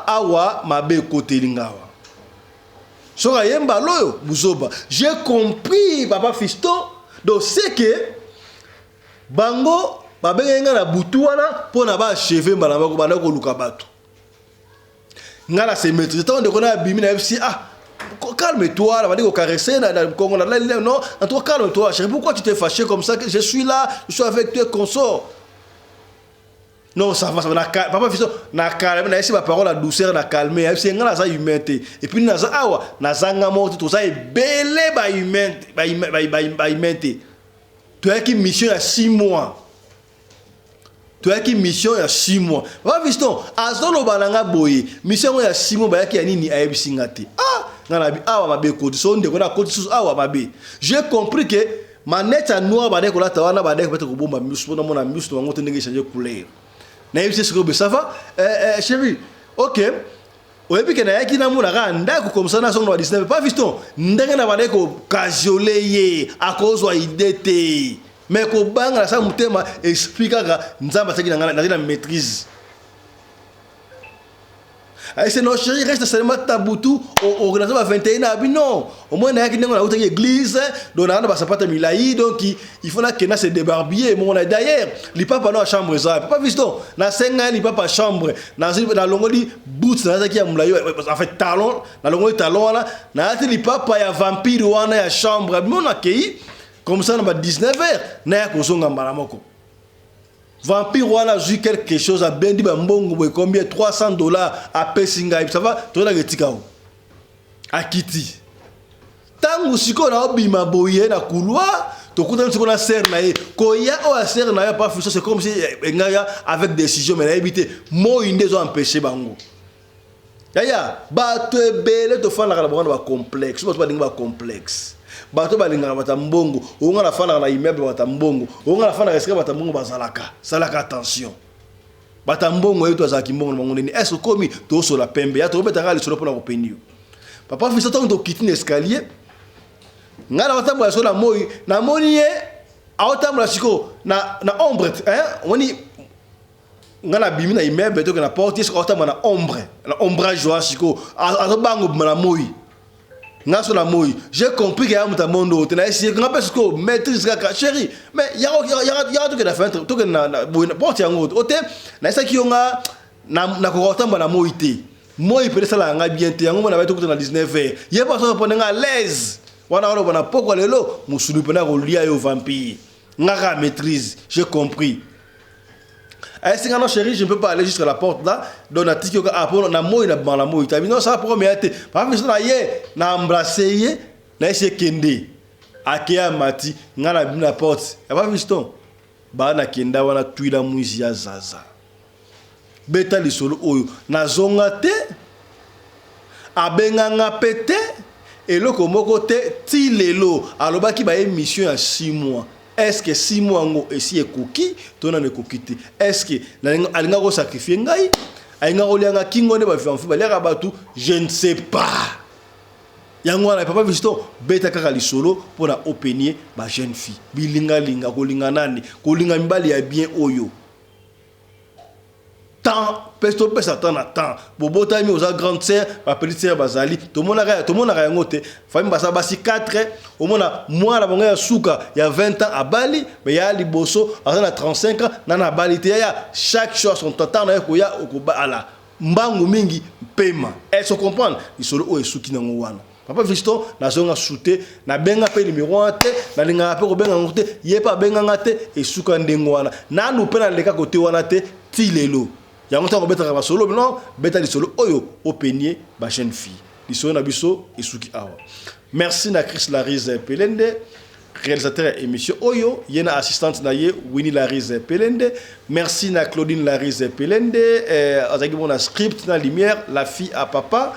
awa mabe côté lingawa soka yemba loyo buzoba j'ai compris papa fiston donc c'est que bango babenga na butu wana pona ba cheve mbala bako bana ko luka bato ngala se maîtrise tant de kona bimi na fc calme-toi, on va dire caresser, non, en tout cas, calme-toi, chérie, pourquoi tu t'es fâché comme ça? Je suis là, je suis avec toi, consort. Non, ça va, papa, fils, na calme, na essayer ma parole à douceur, na calmer, c'est nga na humanité. Et puis na awa, na zanga mort, tout ça est belé ba humanité. Tu as qui mission il y a 6 mois. Tu as qui mission il y a 6 mois. Va fiston, azolo balanga boye, mission il y a 6 mois ba ki anini ayebisingate. Ah, na bi awa mabe ko so ndeko na ko sus awa mabe. J'ai compris que manette à noir ba de ko la tawana ba de peut-être ko bomba musu na mona musu ngo tendenge changer couleur. Ça va, chérie, ok. Et puis, il y a qui n'a pas comme ça, na 19. Pas fiston, n'a pas cajoler à cause de l'idée. Mais ko banga ça mutema explique que nzamba saki na maîtrise. C'est non chérie, reste seulement taboutou au 21 abi non. Au moins na qui n'a pas église, donc na ba sapata milai donc il faut que na se débarbier mon d'ailleurs, li papa na chambre ça. Papa fiston, na 5 ans li papa chambre, na longoli boots na qui a mulayo en fait talon, na longoli talon là, na li papa ya vampire wana ya chambre, mon accueil comme ça na 19h, na ko zonga maramoko. Vampire wana a quelque chose à bendi ba mbongo combien $300 à Pessinga ça va to na getikao à Kiti tangu siko na obima boye na couloir to kuta siko na serre na e ko ya o a serre na ya pas c'est comme si ngaya avec décision mais na éviter mo inde zo empêcher bango ya ba to ebele to fa na ka ba complexe ba dinga ba complexe bato balinga batambongo onga la fana na immeuble batambongo onga la fana resika batambongo bazalaka salaka attention batambongo yeto azaki mbongo mongo nini est-ce komi to so la pembe ya to betanga le solo pona kopeni papa fils to to kitine escalier ngala batambo so na moi na monie aotambo siko na ombre oni ngala bimi na immeuble to na porte est aotambo na ombrage wa siko azobango na moi. J'ai compris qu'il y a un monde qui a essayé de maîtriser la chérie. Mais il y a tout qui a fait. Tout qui a porté un autre. Il y a qui ont na moïté. Moi, il peut être là, bien, il y a un tout dans 19h. Il y a pas ça pour à l'aise. On a pourquoi le lot, mon soulou pendant au lié au vampire. N'a maîtrise. J'ai compris. Est-ce que chérie, je ne peux pas aller jusqu'à la porte là. Donc, na tiki ka apolo na moi na ban la moi. Tu non ça pour me été. Parce que ça na embrasser, na essayer kende. Akia mati, ngana bi na porte. Ya pas viston. Ba na kenda wana tuila muizi ya zaza. Beta li solo oyo na zonga te. Abenga nga pete. Et le komoko te ti lelo. Aloba ki ba émission à 6 mois. Est-ce que 6 mois ngo esi ekoki to na nekokite est-ce que alinga ko sacrifier ngai alinga ko lianga kingo ne ba fiamfu ba lera batu je ne sais pas yango na papa visto beta kaka lisolo pour na openier ba jeune fille bilinga linga ko linga nani ko linga mbali ya bien oyo tant pesto pesa tant na temps bobo tami aux grande sœur ba petite sœur bazali to mona ngote fami basa basi 4 au mona moi la bonga ya suka ya 20 ans à Bali mais ya liboso à 35 ans na Bali te ya chaque chose son temps na ko ya ko ala mbangu mingi paiement elle se comprendre isolo o esuki na ngwana papa visto na zonga shooter na benga pe numéro 1 te na linga pe ko benga ngote ye pa benga ngate esuka ndengwana na nu pe na leka côté wana te tilelo. Il y a un temps beta solo non beta li solo oyo openier ba jeune fille li solo na biso isuki awa. Merci na Chris Larize Pelende réalisateur émission oyo yena assistante na ye Winnie Larize Pelende. Merci na Claudine Larize Pelende azaki bon na script na lumière la fille à papa.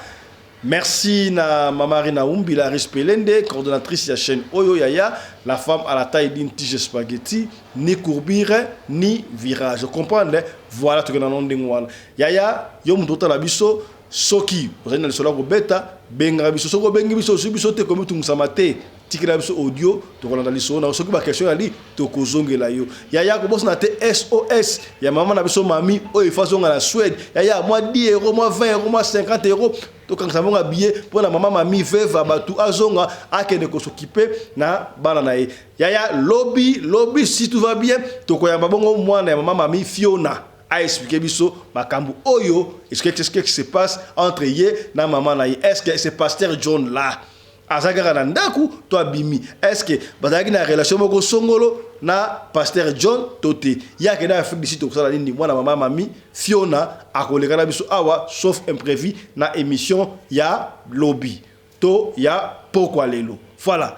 Merci na Mamarina Umbi Larize Pelende coordonnatrice de la chaîne Oyo Yaya, la femme à la taille d'une tige spaghetti, ni courbure ni virage. Je comprends, voilà tout que nous avons. Yaya, yo mutota la biso soki, vous avez le solo beta, benga biso soko bengi biso biso te comme tout samate, tikira biso audio, to kolanda liso na soki ba question ali to kozongela yo. Yaya ko boss na te SOS, ya maman na biso mami o ifazonga na Suède. Yaya moi 10 €, moi 20 €, moi 50 €. To quand ça va billet pour la maman mami veuve batu azonga akende ko s'occuper na bana na ye. Yaya lobby si tout va bien to ko ya babongo mwana ya maman mami Fiona a expliqué biso makambu oyo qu'est-ce qui se passe entre ye na maman na ye. Est-ce que c'est pasteur John là azagara na ndaku to abimi, est-ce que bazaki na relation moko songolo na pasteur John tote ya ke na Afrique du Sud to sala nini mwana mama mami Fiona akoleka na biso awa sauf imprévu na émission ya lobby to ya pourquoi lelo. Voilà.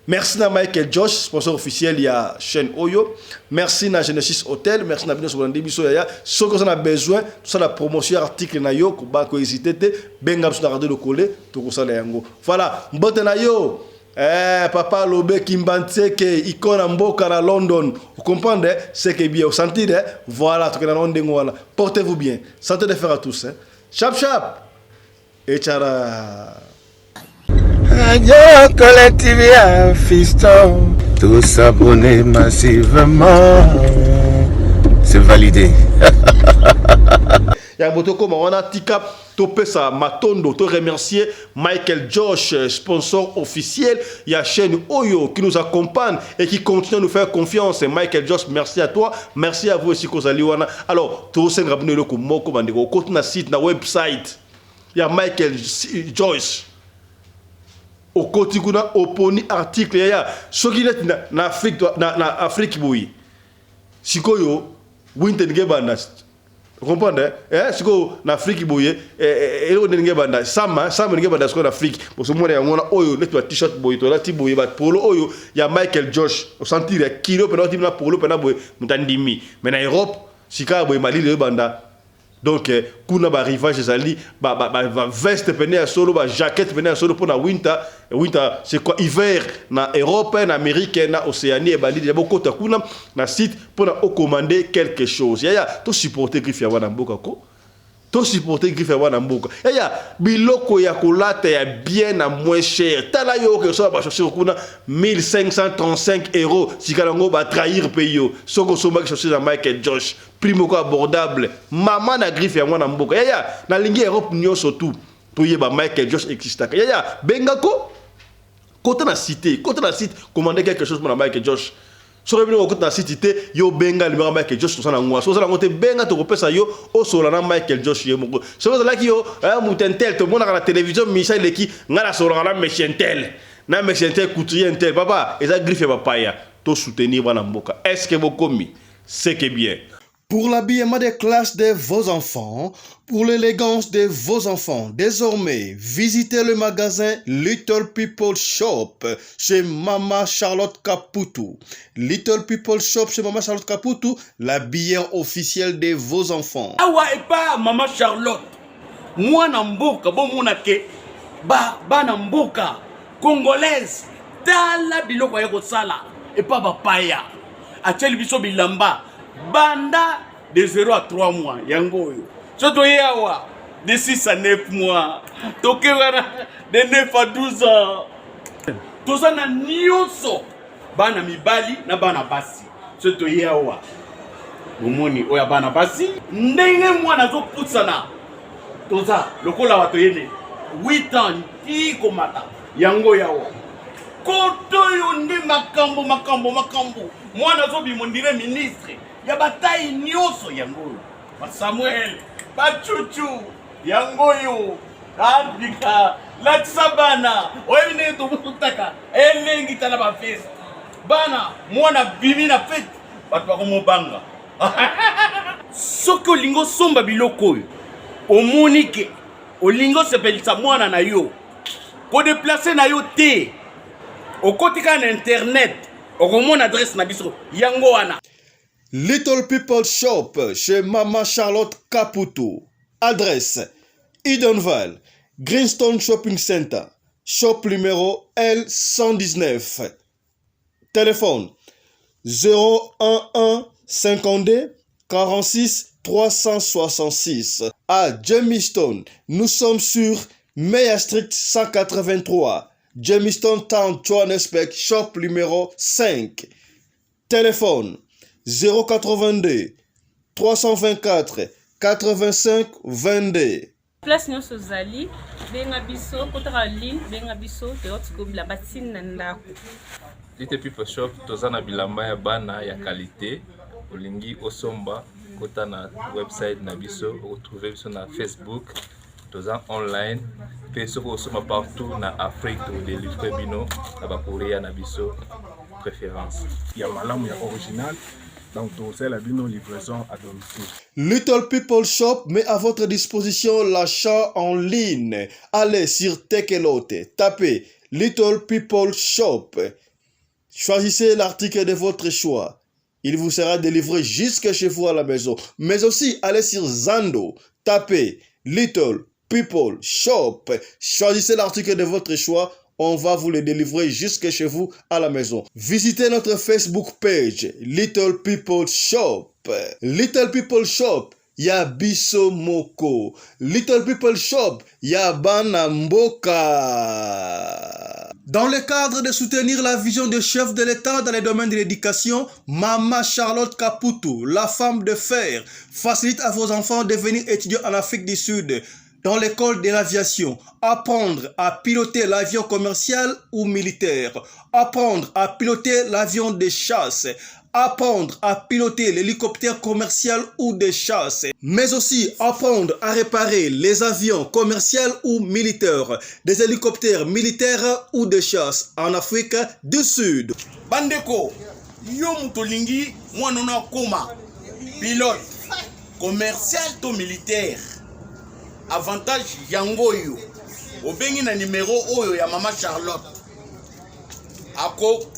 Merci na Michael Josh, sponsor officiel il y a chaîne Oyo. Merci na Genesis Hotel, merci na Bino Sobrandi Biso ya. Ce que vous avez besoin, tout ça la promotion article na yo ko ba ko hésiter te benga biso na radio le coller to ko sala yango. Voilà, mbote na yo. Papa Lobe Kimbantseke icône mboka na London. Vous comprenez? C'est que bien, vous sentez voilà, tout que na London voilà. Portez-vous bien. Santé de faire à tous hein. Chap chap. Et tchara. Radio Collective Fiston, tous s'abonner massivement, c'est validé. Ya botoko mawana tika topé sa matondo to remercier Michael Josh, sponsor officiel il y a chaîne Oyo qui nous accompagne et qui continue à nous faire confiance. Michael Josh, merci à toi, merci à vous aussi Kozaliwana. Alors to senga bino ko moko bandeko ko na site na website il y a Michael Josh au côté kuna oponi article ya soki net na Afrique na Afrique boyi sikoyo winter ngebanda comprendre siko na Afrique boyi elo ngebanda sama ngebanda siko na Afrique parce que moi ya ngona oyo net wa t-shirt boyi to la ti boyi ba polo oyo ya Michael Josh au sentir kilo pena timna polo pena boyi mutandimi mais na Europe sika boyi mali le banda. Donc, kuna ba rivage ezali ba veste pene ya solo ba jaquette pene ya solo pour na winter c'est quoi hiver na Europe na Amérique na Océanie et bali ya boko ta kuna na site pour na commander quelque chose ya to supporter griffe ya wana mboka ko to supporter griffe ya wana mboka ya biloko ya kolata ya bien na moins cher tala yo que ça ba chercher kuna 1535 € sikalango ba trahir payo soko somba chercher na Michael Josh primo ko abordable maman na griffe ya mwana mboka ya na lingi Europe nyonso tout to yeba Michael Josh existaka ya bengako côté na site commander quelque chose pour Michael Josh so bien côté na site yo benga le Michael Josh to sana ngwa so sana ngote benga to kopesa yo o sola na Michael Josh ye moko so za laki yo mutentel to mona na télévision Michel leki ngala sola na mechentel na mechentel couturier tel papa eza griffe papa ya to soutenir bana mboka est-ce que vous commis c'est que bien. Pour l'habillement des classes de vos enfants, pour l'élégance de vos enfants, désormais, visitez le magasin Little People Shop chez Mama Charlotte Caputo. Little People Shop chez Mama Charlotte Caputo, l'habillement officiel de vos enfants. Awa et pas Mama Charlotte. Moi namboka, bon monake, ba namboka, congolaise, tala biloko yako sala, et pas bapaya. Acheli biso bilamba. Banda de 0 à 3 mois, yango yo. Soto yawa de 6 à 9 mois. Tokewara de 9 à 12 ans. Toza na nyonso. Bana mibali na bana basi. Soto yawa. Bomoni oya bana basi. Ndenge mwana zo putsana. Toza lokola wato yene 8 ans iko mata. Yango yawa. Koto yo nde makambo. Mwana zo bimondire ministre. Ya bataille nyoso yango ba Samuel ba Chuchu yango yo andika la tsabana oyine to butaka elengi tala ba fest bana mwana bimi na fete batu ba komobanga soko lingo somba biloko yo omonike olingo sepelisa mwana na yo ko déplacer na yo te okotika na internet okomona adresse na biso yango wana. Little People Shop chez Mama Charlotte Caputo. Adresse Edenval, Greenstone Shopping Center, shop numéro L119. Téléphone 011 52 46 366. À Jamestown, nous sommes sur Meyer Street 183. Jamestown Town, Johannesburg, shop numéro 5. Téléphone 082 324 85 22. Place nyonso zali benga biso kotaka ligne benga biso te otikobila batine na ndako. Little People Shop tozana bilamba ya bana ya qualité olingi osomba okota na website na biso retrouver biso na Facebook toza online pe soko soma partout na Afrique to délivrer bino na ba Korea na biso préférence ya malamu ya original. Donc, c'est la livraison à domicile. Little People Shop met à votre disposition l'achat en ligne. Allez sur Tekelote, tapez Little People Shop. Choisissez l'article de votre choix. Il vous sera délivré jusque chez vous à la maison. Mais aussi, allez sur Zando, tapez Little People Shop. Choisissez l'article de votre choix. On va vous le délivrer jusque chez vous à la maison. Visitez notre Facebook page, Little People Shop. Little People Shop, ya biso moko. Little People Shop, ya bana mboka. Dans le cadre de soutenir la vision du chef de l'État dans les domaines de l'éducation, Maman Charlotte Kaputu, la femme de fer, facilite à vos enfants de devenir étudiants en Afrique du Sud. Dans l'école de l'aviation, apprendre à piloter l'avion commercial ou militaire, apprendre à piloter l'avion de chasse, apprendre à piloter l'hélicoptère commercial ou de chasse, mais aussi apprendre à réparer les avions commerciaux ou militaires, des hélicoptères militaires ou de chasse en Afrique du Sud. Bandeko, yo mutolingi mwanona koma, pilote commercial to militaire. Avantage yango yo obengi na numéro oyo ya Maman Charlotte ako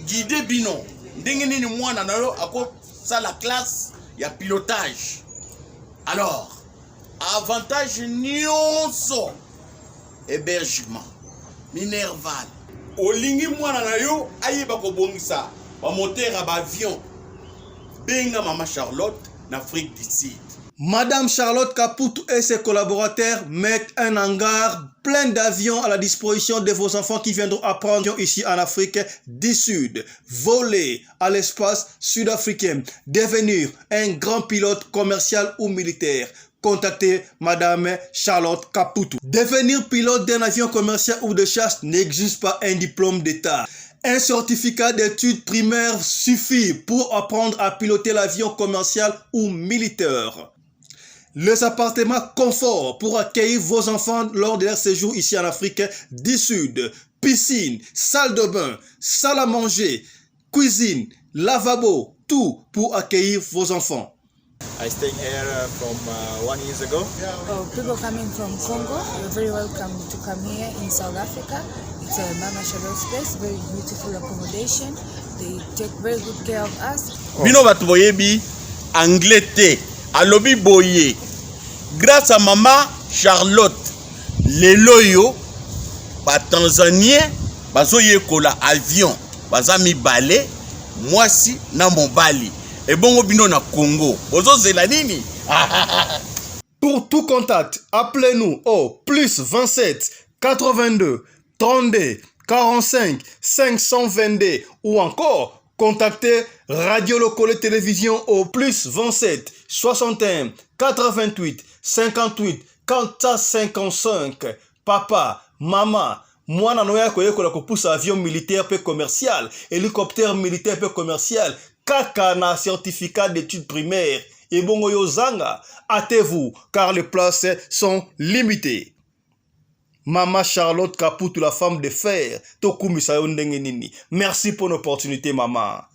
guide bino ndenge nini mwana na yo ako ça la classe ya pilotage. Alors avantage nyonso hébergement minerval olingi mwana na yo ayeba ko bongisa ba moteur ba avion benga Maman Charlotte na Afrique du Sud. Madame Charlotte Kaputu et ses collaborateurs mettent un hangar plein d'avions à la disposition de vos enfants qui viendront apprendre ici en Afrique du Sud. Voler à l'espace sud-africain, devenir un grand pilote commercial ou militaire. Contactez Madame Charlotte Kaputu. Devenir pilote d'un avion commercial ou de chasse n'exige pas un diplôme d'État. Un certificat d'études primaires suffit pour apprendre à piloter l'avion commercial ou militaire. Les appartements confort pour accueillir vos enfants lors de leur séjour ici en Afrique du Sud. Piscine, salle de bain, salle à manger, cuisine, lavabo, tout pour accueillir vos enfants. I stayed here from 1 year ago. People coming from Congo, you're very welcome to come here in South Africa. It's a Mama Charlotte space, very beautiful accommodation. They take very good care of us. Bino batu boyebi anglais te, alobi boye. Grâce à Maman Charlotte, les loyo, ba Tanzanien, bazo yekola avion, baza mi balé, mwasi na mobali. Et bon bino na Congo. Bozo zelanini. Pour tout contact, appelez-nous au plus 27 82 32 45 522 ou encore contactez Radio Locale Télévision au plus 27 61 88 58 455. Papa, maman, mwana noya koyekola kopusa avion militaire pe commercial, hélicoptère militaire pe commercial, kaka na certificat d'études primaires. Et bongo yozanga, hâtez-vous car les places sont limitées. Maman Charlotte Kaputu, la femme de fer, Tokumi Sayondenge Nini. Merci pour l'opportunité, maman.